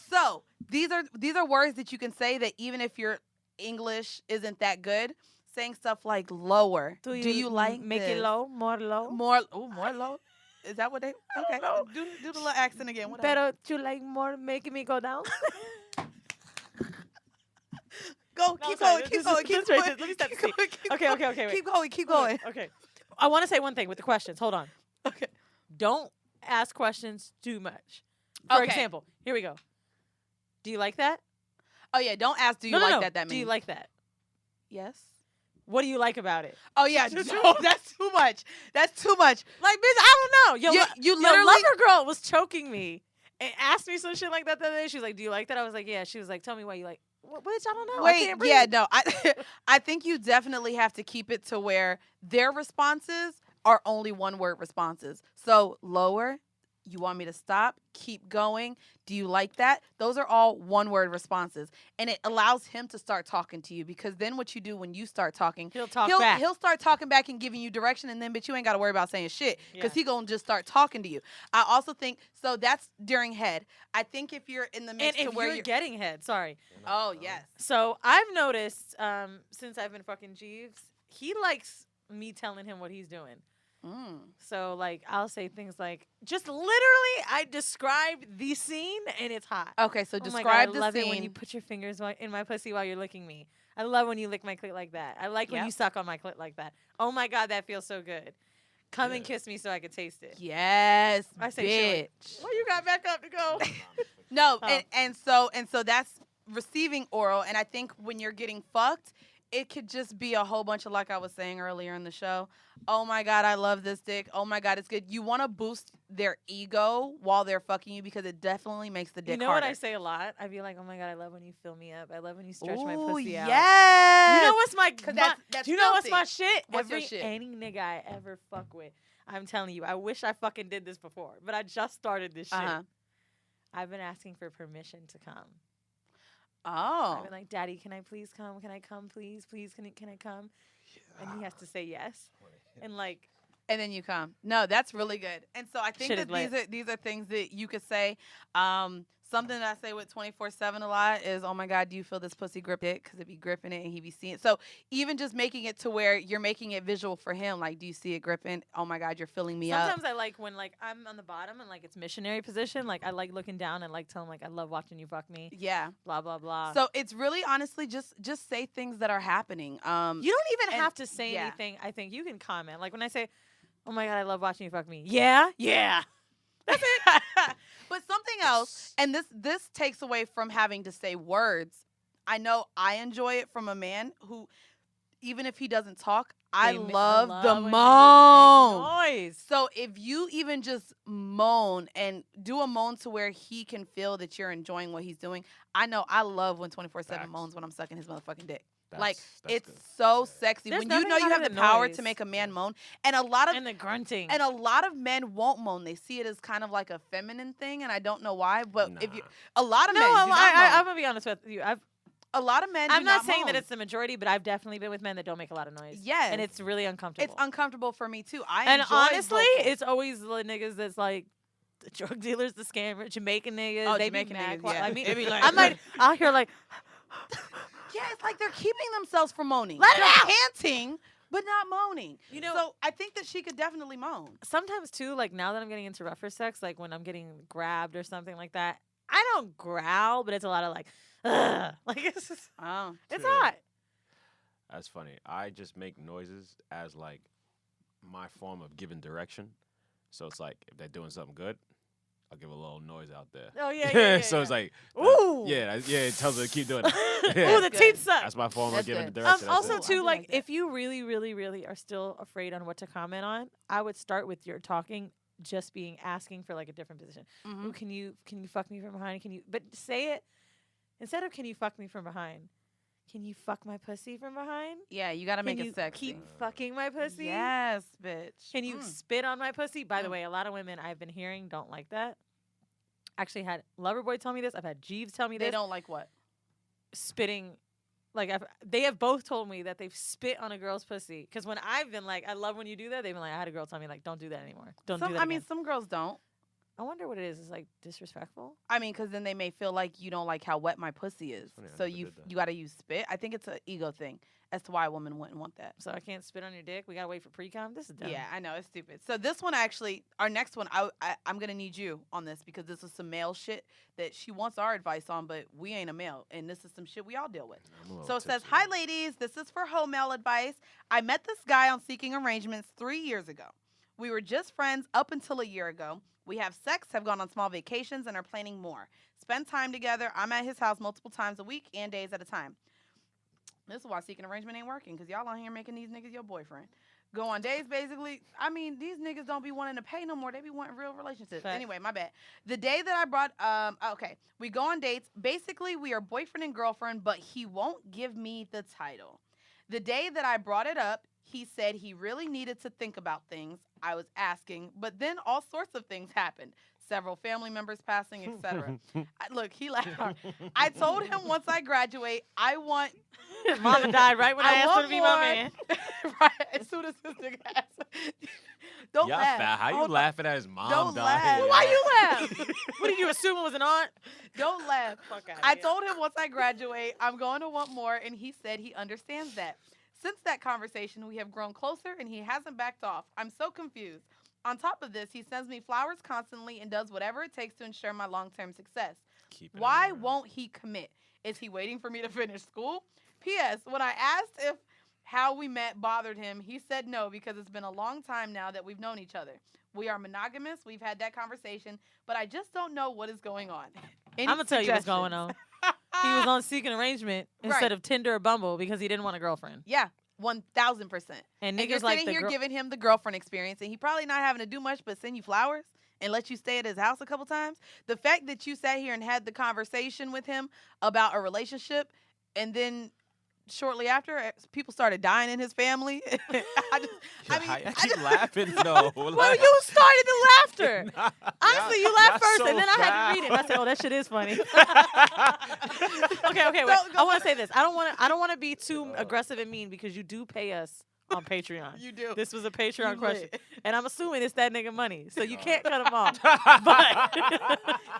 So these are words that you can say that even if your English isn't that good, saying stuff like lower. Do you like make this? it low, more low? More low. Is that what they? Okay. Do the little accent again. Whatever. Pero you like more making me go down? Go. No, Keep sorry, going. Keep this going. is- Keep this right going. there. Let me start Keep to see. going, keep Okay, going. okay, wait. Keep going. Keep going. Okay. I want to say one thing with the questions. Hold on. Okay. Don't ask questions too much. For Okay. example, here we go. Do you like that? Oh yeah. Don't ask. Do you No, like no. that? That Do means you like that? yes. What do you like about it? Oh yeah. No, that's too much. That's too much. Like, bitch, I don't know. You Your literally. lover girl was choking me and asked me some shit like that the other day. She was like, "Do you like that?" I was like, "Yeah." She was like, "Tell me why you like." Well, bitch, I don't know. I Wait, can't breathe. yeah, no. I think you definitely have to keep it to where their responses are only one word responses. So lower, you want me to stop, keep going. Do you like that? Those are all one word responses. And it allows him to start talking to you because then what you do when you start talking, He'll talk back. He'll start talking back and giving you direction, and then but you ain't got to worry about saying shit because Yeah. he gonna just start talking to you. I also think so. That's during head. I think if you're in the And mix to if where you're getting head, sorry. oh yes, So I've noticed since I've been fucking Jeeves, he likes me telling him what he's doing. So like I'll say things like, just literally, I describe the scene and it's hot. Okay, so Oh my describe God, I the love scene. it when you put your fingers in my pussy while you're licking me. I love when you lick my clit like that. I like when Yep. you suck on my clit like that. Oh my God, that feels so good. Come and kiss me so I can taste it. Yes, I say shit like, bitch. well, you got back up to go. No, Oh. and so that's receiving oral, and I think when you're getting fucked, it could just be a whole bunch of like I was saying earlier in the show. Oh my God, I love this dick. Oh my God, it's good. You want to boost their ego while they're fucking you because it definitely makes the dick You know harder. what I say a lot? I be like, oh my God, I love when you fill me up. I love when you stretch my Ooh, pussy out. yes. You know what's my 'Cause my- that's do you know what's filthy. my shit? What's your shit? Any nigga I ever fuck with, I'm telling you, I wish I fucking did this before, but I just started this shit. Uh-huh. I've been asking for permission to come. Oh. I've been like, Daddy, can I please come? Can I come, please? Please, can I come? And he has to say yes. And like, And then you come. No, that's really good. And so I think Shit that is these are things that you could say. Something that I say with 24/7 a lot is, oh my God, do you feel this pussy grip it? Because it be gripping it and he be seeing it. So even just making it to where you're making it visual for him, like, do you see it gripping? Oh my God, you're filling me up. sometimes I like when like I'm on the bottom and like it's missionary position. Like I like looking down and like telling like I love watching you fuck me. Yeah. Blah blah blah. So it's really honestly just say things that are happening. You don't even and- have to say yeah. anything. I think you can comment. Like when I say, "Oh my God, I love watching you fuck me." Yeah, yeah. That's it. But something else, and this takes away from having to say words. I know I enjoy it from a man who, even if he doesn't talk, I love the when niggas moan. make noise. So if you even just moan and do a moan to where he can feel that you're enjoying what he's doing, I know I love when 24/7 Facts. moans when I'm sucking his motherfucking dick. That's- Like that's it's good. so Yeah. sexy There's when you nothing know you have better the than power noise. to make a man moan. And a lot of And the grunting. and a lot of men won't moan. They see it as kind of like a feminine thing, and I don't know why. But if you, a lot of no, men, do not moan. I'm gonna be honest with you. A lot of men. I'm do not saying that moan. it's the majority, but I've definitely been with men that don't make a lot of noise. Yes. And it's really uncomfortable. It's uncomfortable for me too. I And enjoy honestly, vocal. it's always the niggas that's like the drug dealers, the scammers, Jamaican niggas. Oh, they Jamaican be mad niggas, quiet. yeah. I mean, They be like- I'll hear like, Yeah, it's like they're keeping themselves from moaning. Let it they're out! panting, but not moaning. You know- so I think that she could definitely moan. sometimes too, like now that I'm getting into rougher sex, like when I'm getting grabbed or something like that, I don't growl, but it's a lot of like, ugh. Like it's just, Oh. it's Yeah. hot. That's funny. I just make noises as like my form of giving direction. So it's like if they're doing something good, I'll give a little noise out there. Oh yeah. So it's like, Ooh. it tells them to keep doing it. Ooh, the Good. teeth suck. That's my form That's of giving good. the direction. That's Also, it. I too, do like like that. if you really, really, really are still afraid on what to comment on, I would start with your talking just being asking for like a different position. Mhm. Ooh, can you fuck me from behind? But say it instead of can you fuck me from behind? Can you fuck my pussy from behind? Yeah, you gotta Can make you it sexy. keep fucking my pussy? Yes, bitch. Can you spit on my pussy? By the Mm. way, a lot of women I've been hearing don't like that. Actually, had Loverboy tell me this. I've had Jeeves tell me They this. don't like what? Spitting. Like they have both told me that they've spit on a girl's pussy. Because when I've been like, I love when you do that. They've been like, I had a girl tell me like, don't do that anymore. Don't do that. I mean, again. some girls don't. I wonder what it is. It's like disrespectful. I mean, because then they may feel like you don't like how wet my pussy is. Funny, I So never you did that. you gotta use spit. I think it's an ego thing as to why a woman wouldn't want that. So I can't spit on your dick. We gotta wait for pre-com. This is dumb. Yeah, I know it's stupid. So this one our next one, I'm gonna need you on this because this is some male shit that she wants our advice on, but we ain't a male, and this is some shit we all deal with. I'm a little So it says, tipsy, "Hi, though. ladies. This is for hoe male advice. I met this guy on Seeking Arrangements 3 years ago. We were just friends up until a year ago. We have sex, have gone on small vacations, and are planning more. Spend time together. I'm at his house multiple times a week and days at a time. This is why Seeking Arrangement ain't working, because y'all out here making these niggas your boyfriend. Go on dates, basically. I mean, these niggas don't be wanting to pay no more. They be wanting real relationships. Facts. Anyway, my bad. The day that I brought, okay, we go on dates. Basically, we are boyfriend and girlfriend, but he won't give me the title. The day that I brought it up, he said he really needed to think about things. I was asking, but then all sorts of things happened. Several family members passing, etc. Look, he laughed hard. I told him once I graduate, I want... His mama died right when I asked her to be my want man. more. Right, as soon as this nigga asked. Don't Y'all laugh. fat. How you Hold on. laughing at his mom Don't dying? laugh. Well, why you laugh? What did you assume it was an aunt? Don't laugh. Fuck outta I here. told him once I graduate, I'm going to want more, and he said he understands that. Since that conversation, we have grown closer, and he hasn't backed off. I'm so confused. On top of this, he sends me flowers constantly and does whatever it takes to ensure my long-term success. Keep it Why around. won't he commit? Is he waiting for me to finish school? P.S. When I asked if how we met bothered him, he said no because it's been a long time now that we've known each other. We are monogamous. We've had that conversation, but I just don't know what is going on. I'm gonna tell you what's going on. He was on Seeking Arrangement instead Right. of Tinder or Bumble because he didn't want a girlfriend. Yeah, 1,000%. And And you're niggas like sitting the here girl. giving him the girlfriend experience, and he probably not having to do much but send you flowers and let you stay at his house a couple times. The fact that you sat here and had the conversation with him about a relationship, and then shortly after, people started dying in his family. I keep laughing though. Well, you started the laughter. Nah, Honestly, you y'all laughed first, so and then I had foul. to read it. And I said, "Oh, that shit is funny." Okay, wait. Go I want ahead. to say this. I don't want to be too aggressive and mean because you do pay us on Patreon. You do. This was a Patreon You question, lit. and I'm assuming it's that nigga money, so you can't cut him off. But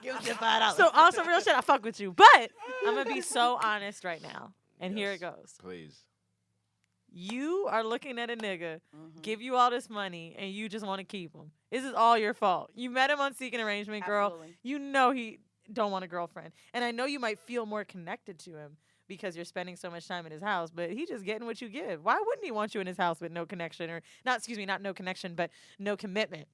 Give us your $5. so on some real shit, I fuck with you. But I'm gonna be so honest right now, and here it Yes. goes. Please. You are looking at a nigga Mhm. give you all this money, and you just want to keep him. This is all your fault. You met him on Seeking Arrangement, girl. Absolutely. You know he don't want a girlfriend, and I know you might feel more connected to him because you're spending so much time in his house, but he just getting what you give. Why wouldn't he want you in his house with no connection, or not? Excuse me, not no connection, but no commitment.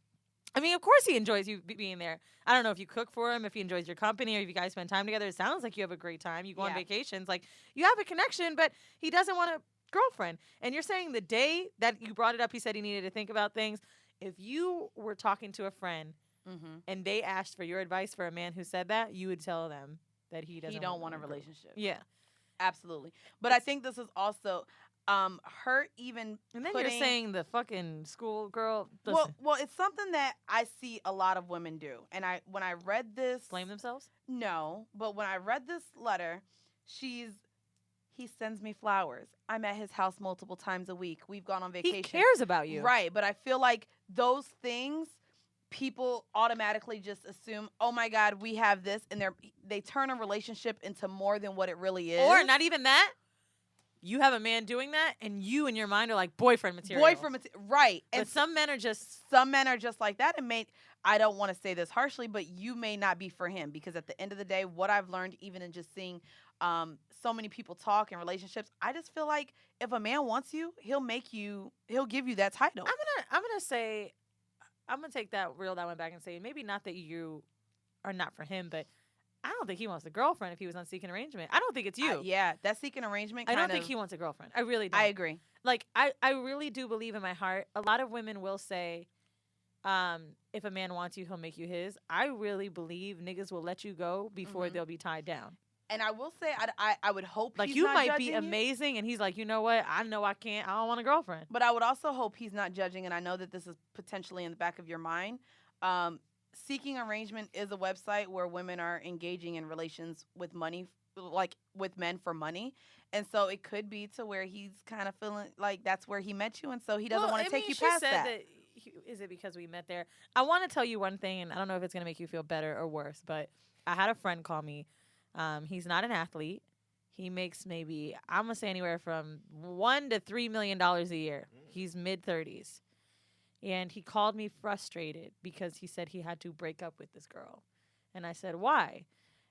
I mean, of course he enjoys you being there. I don't know if you cook for him, if he enjoys your company, or if you guys spend time together. It sounds like you have a great time. You go on Yeah. vacations, like you have a connection, but he doesn't want a girlfriend. And you're saying the day that you brought it up, he said he needed to think about things. If you were talking to a friend Mhm. and they asked for your advice for a man who said that, you would tell them that he doesn't. He don't want a relationship. Yeah, Absolutely. But I think this is also her even and then putting, you're saying the fucking school girl. well, it's something that I see a lot of women do. And when I read this, blame themselves. no, but when I read this letter, he sends me flowers. I'm at his house multiple times a week. We've gone on vacation. He cares about you, Right, but I feel like those things people automatically just assume, oh my God, we have this, and they turn a relationship into more than what it really is. Or not even that. you have a man doing that, and you in your mind are like boyfriend material. Right. But And some men are just like that, and I don't want to say this harshly, but you may not be for him, because at the end of the day, what I've learned, even in just seeing so many people talk in relationships, I just feel like if a man wants you, he'll give you that title. I'm gonna take that reel that one back and say maybe not that you are not for him, but I don't think he wants a girlfriend if he was on Seeking Arrangement. I don't think it's you. Yeah, that Seeking Arrangement. I don't think he wants a girlfriend. I really don't. I agree. Like I really do believe in my heart. A lot of women will say, if a man wants you, he'll make you his. I really believe niggas will let you go before they'll be tied down. And I will say, I would hope like he's you not might be judging you. amazing, and he's like, you know what? I know I can't. I don't want a girlfriend. But I would also hope he's not judging, and I know that this is potentially in the back of your mind. Seeking Arrangement is a website where women are engaging in relations with money, like with men for money. And so it could be to where he's kind of feeling like that's where he met you, and so he doesn't want to take you past that. Is it because we met there? I want to tell you one thing, and I don't know if it's going to make you feel better or worse, but I had a friend call me. He's not an athlete. He makes maybe, I'm going to say anywhere from $1 to $3 million a year. He's mid-30s. And he called me frustrated because he said he had to break up with this girl. And I said, why?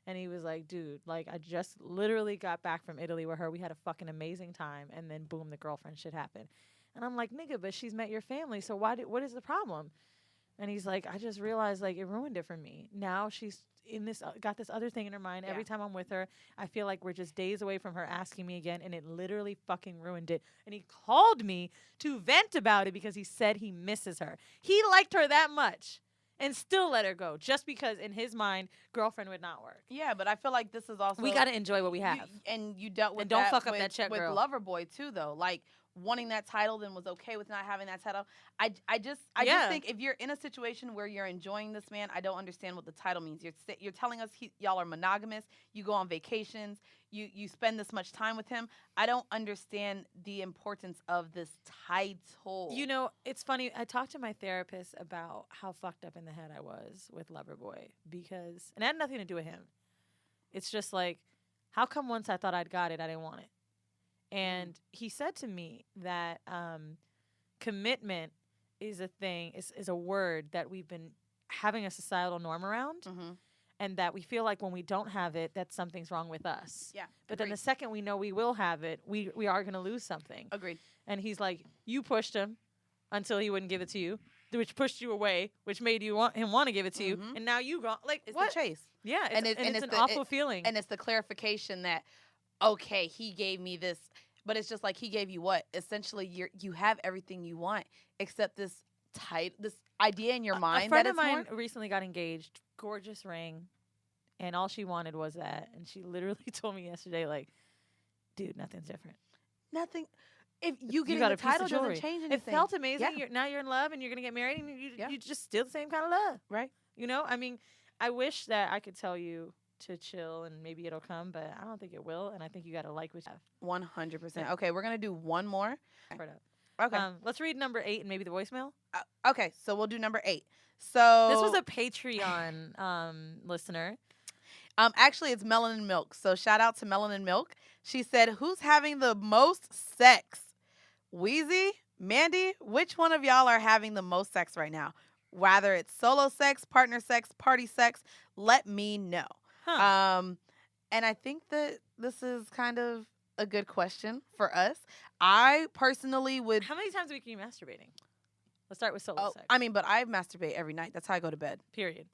And he was like, dude, like I just literally got back from Italy with her. We had a fucking amazing time. And then boom, the girlfriend shit happened. And I'm like, nigga, but she's met your family. So what is the problem? And he's like, I just realized like it ruined it for me. Now she's in this, got this other thing in her mind. Every time I'm with her, I feel like we're just days away from her asking me again. And it literally fucking ruined it. And he called me to vent about it because he said he misses her. He liked her that much and still let her go just because in his mind, girlfriend would not work. Yeah, but I feel like this is also, we got to enjoy what we have. You dealt with and don't that fuck up with, that check, with girl. Loverboy too, though. Like wanting that title, then was okay with not having that title. I just think if you're in a situation where you're enjoying this man, I don't understand what the title means. You're telling us y'all are monogamous. You go on vacations. You spend this much time with him. I don't understand the importance of this title. You know, it's funny. I talked to my therapist about how fucked up in the head I was with Loverboy because, and it had nothing to do with him. It's just like, how come once I thought I'd got it, I didn't want it? And he said to me that commitment is a thing, is a word that we've been having a societal norm around. And that we feel like when we don't have it, that something's wrong with us. Yeah. But then the second we know we will have it, we are going to lose something. Agreed. And he's like, you pushed him until he wouldn't give it to you, which pushed you away, which made you want to give it to you. And now you go like, it's what? the chase. Yeah. It's an awful feeling. And it's the clarification that, okay, he gave me this, but it's just like he gave you what? Essentially, you have everything you want except this idea in your mind. A friend of mine recently got engaged, gorgeous ring, and all she wanted was that. And she literally told me yesterday, like, dude, nothing's different. Nothing. If you get got a a piece of title, doesn't change anything. It felt amazing. Yeah. Now you're in love, and you're gonna get married, and you just still the same kind of love, right? You know, I mean, I wish that I could tell you to chill and maybe it'll come, but I don't think it will. And I think you got to like what you have. 100%. Okay, we're gonna do one more. Okay. Let's read number 8 and maybe the voicemail. Okay, so we'll do number 8. So this was a Patreon listener. Actually, it's Melanin Milk. So shout out to Melanin Milk. She said, "Who's having the most sex? Wheezy, Mandy, which one of y'all are having the most sex right now? Whether it's solo sex, partner sex, party sex, let me know." And I think that this is kind of a good question for us. I personally would. How many times a week are you masturbating? Let's start with solo sex. I mean, but I masturbate every night. That's how I go to bed. Period.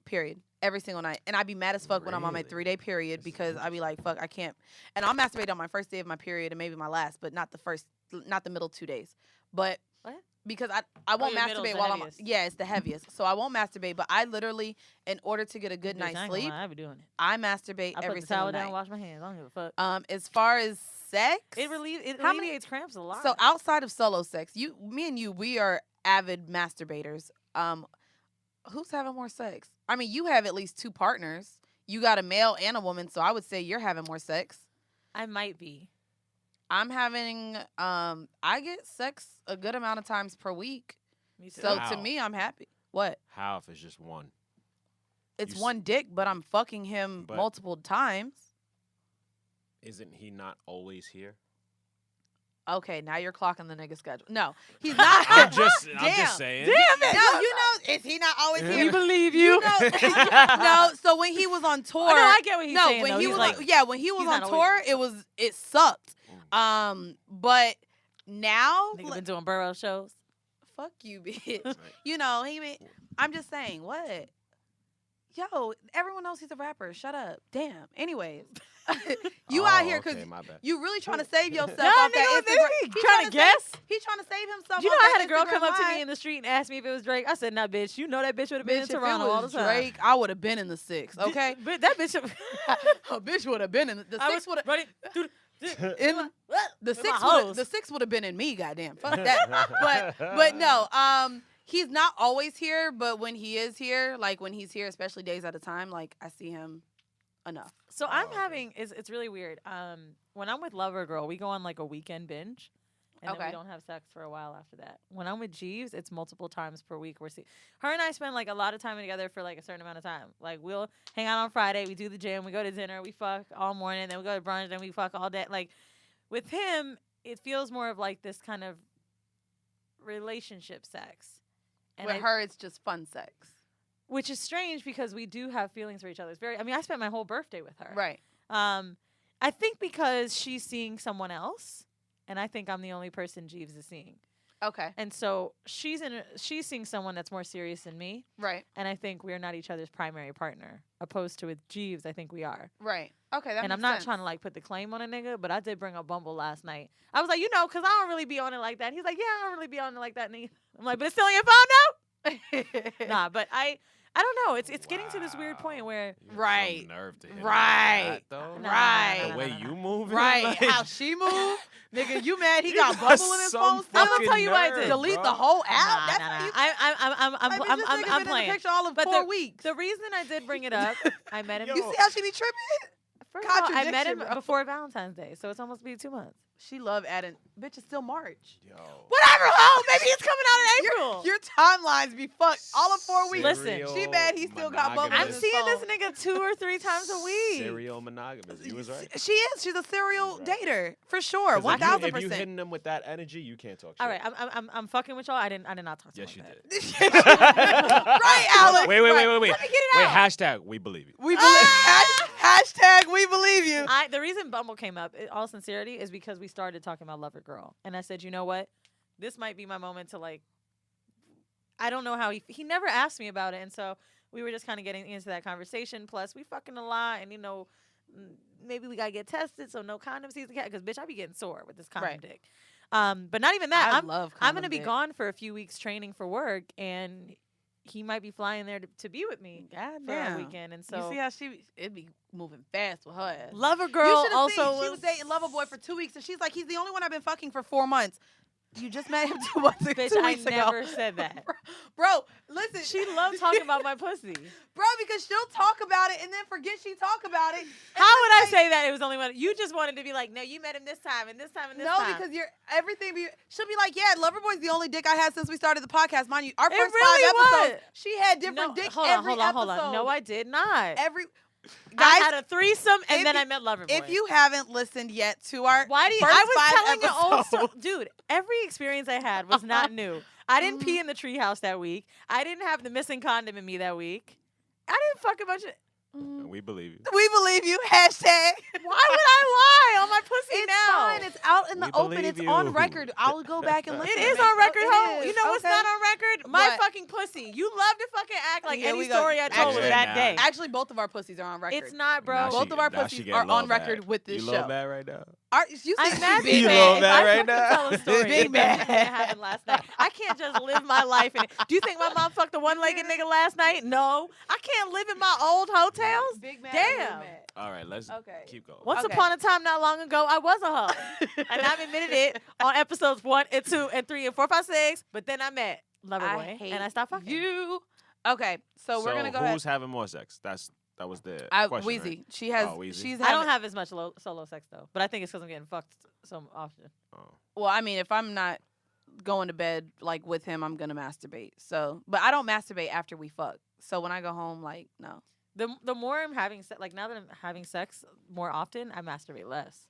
Every single night. And I'd be mad as fuck when I'm on my 3-day period because I'd be like, fuck, I can't. And I'll masturbate on my first day of my period and maybe my last, but not the middle 2 days. But what? Because I won't masturbate while I'm. Yeah, it's the heaviest. So I won't masturbate, but I literally, in order to get a good night's sleep, I be doing it. I masturbate every single night. I put the towel down, wash my hands. I don't give a fuck. As far as sex, it alleviates cramps a lot. So outside of solo sex, me and you, we are avid masturbators. Who's having more sex? I mean, you have at least 2 partners. You got a male and a woman, so I would say you're having more sex. I might be. I'm having, I get sex a good amount of times per week. Me too. So to me, I'm happy. What? How if it's just one? It's one dick, but I'm fucking him multiple times. Isn't he not always here? Okay, now you're clocking the nigga schedule. No, he's not. I'm just Damn. saying. Damn it. No, you know, is he not always here? We believe you. You know, no. So when he was on tour, Oh, no, I get what he's no, saying. when though. he He's was like, when he was he's on not tour, it sucked. But now, nigga been doing borough shows. fuck you, bitch. You know, I'm just saying, what? Yo, everyone knows he's a rapper. Shut up. Damn. Anyways, you out here because my bad. you really trying to save yourself No, off nigga, that what Instagram. they be trying to guess? He's trying to save himself. You know, off I that had a girl Instagram come up to me live. in the street and ask me if it was Drake. I said, "Nah, bitch. You know that bitch would have been Bitch, in if Toronto it all the was time." Drake, I would have been in the 6. Okay, But that bitch. a bitch would have been in the I 6. was Would have running through the with 6. my hoes. The 6 would have been in me. Goddamn, fuck that. but no. He's not always here, but when he is here, like when he's here, especially days at a time, like I see him enough. So I'm okay. having it's really weird. When I'm with Lover Girl, we go on like a weekend binge, and then Okay. we don't have sex for a while after that. When I'm with Jeeves, it's multiple times per week. Her and I spend like a lot of time together for like a certain amount of time. Like we'll hang out on Friday, we do the gym, we go to dinner, we fuck all morning, then we go to brunch, then we fuck all day. Like with him, it feels more of like this kind of relationship sex. And With her, it's just fun sex. which is strange because we do have feelings for each other. It's very. I mean, I spent my whole birthday with her. Right. I think because she's seeing someone else, and I think I'm the only person Jeeves is seeing. Okay. And so she's seeing someone that's more serious than me, Right. and I think we're not each other's primary partner. Opposed to with Jeeves, I think we are. Right. Okay. That And I'm makes not sense. trying to like put the claim on a nigga, but I did bring up Bumble last night. I was like, you know, because I don't really be on it like that. He's like, yeah, I don't really be on it like that. And I'm like, but it's still on your phone now. Nah, but I don't know. It's getting to this weird point where You have Right. some nerve to hit Right. that, though. Nah, Right. The way you move, Right. like, How she moved, nigga. You mad? He You got got Bumble in his some phone still. I'm gonna tell you what I nerve, did. Delete bro. the whole app. Nah, That's nah, how nah. you. I'm In the playing. picture all of But 4 weeks. The reason I did bring it up, I met him. You see how she be tripping? First of all, I met Contradiction, him bro. before Valentine's Day, so it's almost been 2 months. She love adding. Bitch, it's still March. Yo. Whatever, ho. Maybe it's coming out in April. Your timelines be fucked. All of 4 weeks. Listen. She mad he still got Bumble I'm in his seeing phone. this nigga 2 or 3 times a week. Serial monogamous. You was right. She is. She's a serial Right. dater for sure. 'Cause if you- If you 1000%. hitting them with that energy, you can't talk shit. All right, I'm fucking with y'all. I did not talk to Yes, him you like did. Right, Alex. Wait. Right. Let me get it Wait, out. hashtag we believe you. We believe. Hashtag we believe you. The reason Bumble came up, in all sincerity, is because we started talking about Lover Girl, and I said, you know what, this might be my moment to like. I don't know how he never asked me about it, and so we were just kind of getting into that conversation. Plus, we fucking a lot, and you know, maybe we gotta get tested, so no condoms. He's the cat, because bitch, I be getting sore with this condom Right. dick. But not even that. I I'm love I'm condom gonna be dick. gone for a few weeks training for work, and he might be flying there to be with me God for a damn. weekend, and so You see how it be moving fast with her ass. Lover You Girl should've also seen, she was dating Loverboy for 2 weeks, and she's like, he's the only one I've been fucking for 4 months. You just met him 2 months ago. Bitch, 2 I weeks ago. never said that. Bro, listen. She loved talking about my pussy. Bro, because she'll talk about it and then forget she talked about it. How would I say that it was only one? You just wanted to be like, no, you met him this time and this time and this No, time. because she'll be like, yeah, Loverboy's the only dick I had since we started the podcast. Mind you, our first really 5 episodes, was. she had different dicks hold every on. episode. No, I did not. Every I guys, had a threesome and if then you- I met Loverboy. if you haven't listened yet to our Why do you? first I was 5 telling you old episodes. story. Dude, every experience I had was not new. I didn't pee in the treehouse that week. I didn't have the missing condom in me that week. I didn't fuck a bunch of. We believe you. We believe you. Hashtag. Why would I lie on my pussy It's now? fine. It's out in the We open. believe It's you. on record. I'll go back and listen. It is on record, It ho. is. You know what's Okay. not on record? My What? fucking pussy. You love to fucking act like Here any we go. story I told was Actually, that nah. day. Actually, both of our pussies are on record. It's not, bro. Now Both she- of our now she pussies getting are low on bad. record with this You show. low bad right now. You I'm seem mad big You mad. love If that I right fucking now? tell a story Big that mad. happened last night. I can't just live my life in it. Do you think my mom fucked a one-legged nigga last night? No. I can't live in my old hotels. Big mad. Damn. Little mad. All right, let's Okay. keep going. Once Okay. upon a time, not long ago, I was a hoe. And I've admitted it on episodes 1 and 2 and 3 and 4, 5, 6. But then I met Loverboy hate and I stopped fucking. you. Okay, so we're gonna go who's ahead. having more sex? That was the question, Wheezy. right? She has. Oh, Wheezy. She's. I don't having- have as much solo sex though, but I think it's because I'm getting fucked so often. Oh. Well, I mean, if I'm not going to bed like with him, I'm gonna masturbate. So, but I don't masturbate after we fuck. So when I go home, like, no. The more I'm having sex, like now that I'm having sex more often, I masturbate less.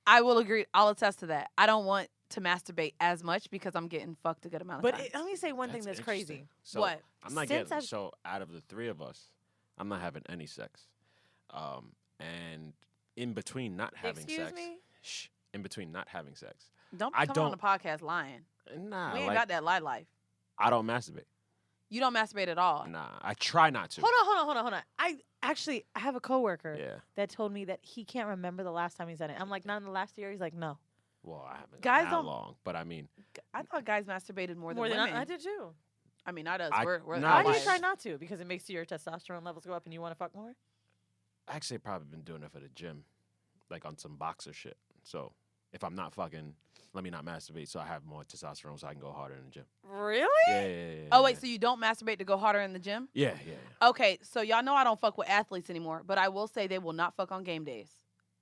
I will agree. I'll attest to that. I don't want to masturbate as much because I'm getting fucked a good amount of But time. let me say one thing that's interesting. crazy. So What? I'm not Since getting. I've- So out of the three of us, I'm not having any sex. And in between not having Excuse sex, me? in between not having sex, Don't I come on the don't- podcast lying. nah, We ain't like about that lie life. I don't masturbate. You don't masturbate at all. Nah, I try not to. Hold on. I have a coworker Yeah. that told me that he can't remember the last time he's done it. I'm like, not in the last year. He's like, no. Well, I haven't Guys gone that don't- long, but I mean, I thought guys masturbated more More than than women. I did too. I mean, not us. I- We're no, Why do you outliers. try not to? Because it makes your testosterone levels go up and you want to fuck more? I actually probably been doing it for the gym, like on some boxer shit. So if I'm not fucking, let me not masturbate, so I have more testosterone, so I can go harder in the gym. Really? Yeah. Oh wait, so you don't masturbate to go harder in the gym? Yeah. Okay, so y'all know I don't fuck with athletes anymore, but I will say they will not fuck on game days.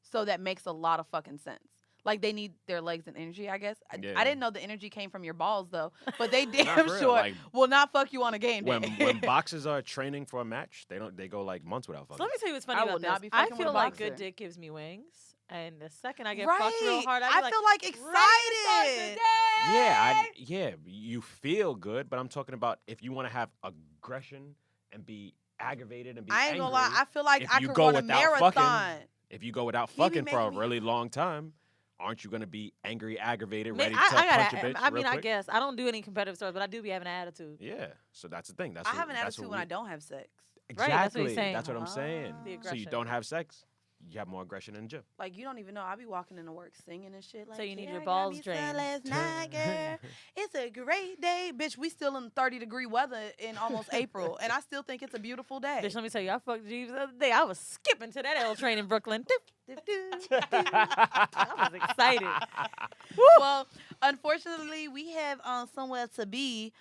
So that makes a lot of fucking sense. Like they need their legs and energy, I guess. Yeah. I didn't know the energy came from your balls though, but they Nah, damn for real, sure like, will not fuck you on a game day. when boxers are training for a match, they go like months without So fucking. let me tell you what's funny I about will not this. be I fucking with feel a like boxer. good dick gives me wings, and the second I get right. fucked real hard, I like, feel like ready to start the excited. day. Yeah, you feel good, but I'm talking about if you want to have aggression and be aggravated and be I ain't angry, gonna lie. I feel like if I you could go run a without marathon. fucking, if you go without He be fucking for a making me- really long time, aren't you gonna be angry, aggravated, Man, ready I to punch gotta. a bitch I real mean, I quick? guess I don't do any competitive sports, but I do be having an attitude. Yeah, so that's the thing. That's I what- have an that's attitude what when we- I don't have sex. Exactly. Right, that's what he's saying. That's what I'm saying. Ah. The So you aggression. don't have sex, you have more aggression in the gym. Like you don't even know. I be walking into work singing and shit. Like, So you need "Yeah, your I got balls me some drained." last night, girl. It's a great day, bitch. We still in 30-degree weather in almost April, and I still think it's a beautiful day. Bitch, let me tell you, I fucked Jeeves the other day. I was skipping to that L train in Brooklyn. Doop, doop, doop, doop. I was excited. Well, unfortunately, we have somewhere to be.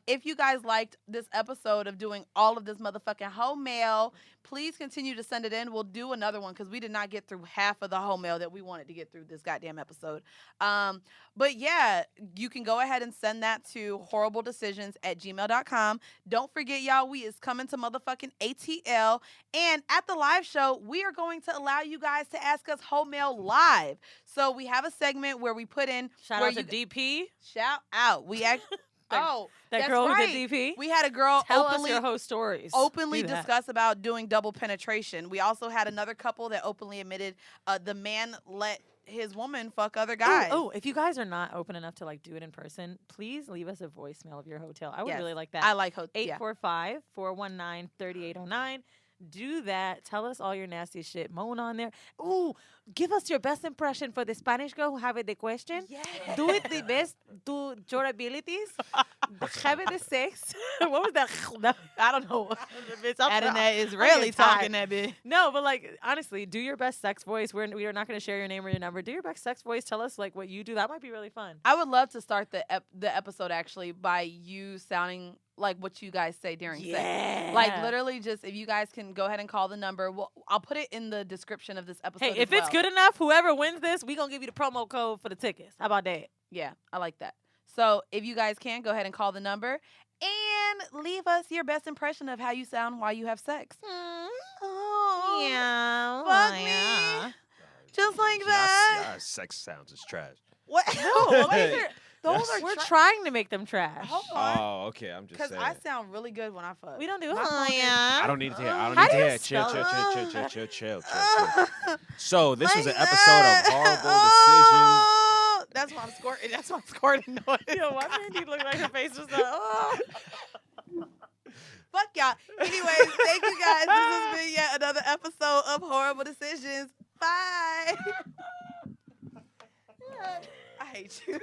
If you guys liked this episode of doing all of this motherfucking hoe mail, please continue to send it in. We'll do another one because we did not get through half of the hoe mail that we wanted to get through this goddamn episode. But yeah, you can go ahead and send that to horribledecisions@gmail.com. Don't forget, y'all, we is coming to motherfucking ATL. And at the live show, we are going to allow you guys to ask us hoe mail live. So we have a segment where we put in Shout where out to DP. shout out. We act. That that's girl right. who did DP. We had a girl Tell openly us your host stories. openly Do that. discuss about doing double penetration. We also had another couple that openly admitted the man let his woman fuck other guys. Oh, if you guys are not open enough to like do it in person, please leave us a voicemail of your hotel. I would Yes. really like that. I like yeah. 845-419-3809. Do that. Tell us all your nasty shit. Moan on there. Ooh, give us your best impression for the Spanish girl who have it the question. Yeah. Do it the best. Do your abilities. Have it the sex. What was that? I don't know. Adding that I'm Israeli getting tired. talking that bit. No, but like honestly, do your best sex voice. We are not going to share your name or your number. Do your best sex voice. Tell us like what you do. That might be really fun. I would love to start the episode actually by you sounding like what you guys say during sex. Like literally just if you guys can go ahead and call the number. I'll put it in the description of this episode. Hey, if it's good enough, whoever wins this, we gonna give you the promo code for the tickets. How about that? Yeah, I like that. So if you guys can, go ahead and call the number and leave us your best impression of how you sound while you have sex. Oh, Yeah. fuck me. Just like that. Our sex sounds is trash. What? No, Those are we're trying to make them trash. Hold on. Oh, okay. I'm just Because saying. I sound really good when I fuck. We don't do. My phone Oh is- yeah. I don't need to hear. I don't How need to do you hear. Chill, spell chill. So this was an Like episode that. of horrible decisions. Oh, that's why I'm squirting. That's why I'm squirting noise. Yo, why Mandy look like her face was like, oh. Fuck y'all. Anyways, thank you guys. This has been yet another episode of Horrible Decisions. Bye. I hate you.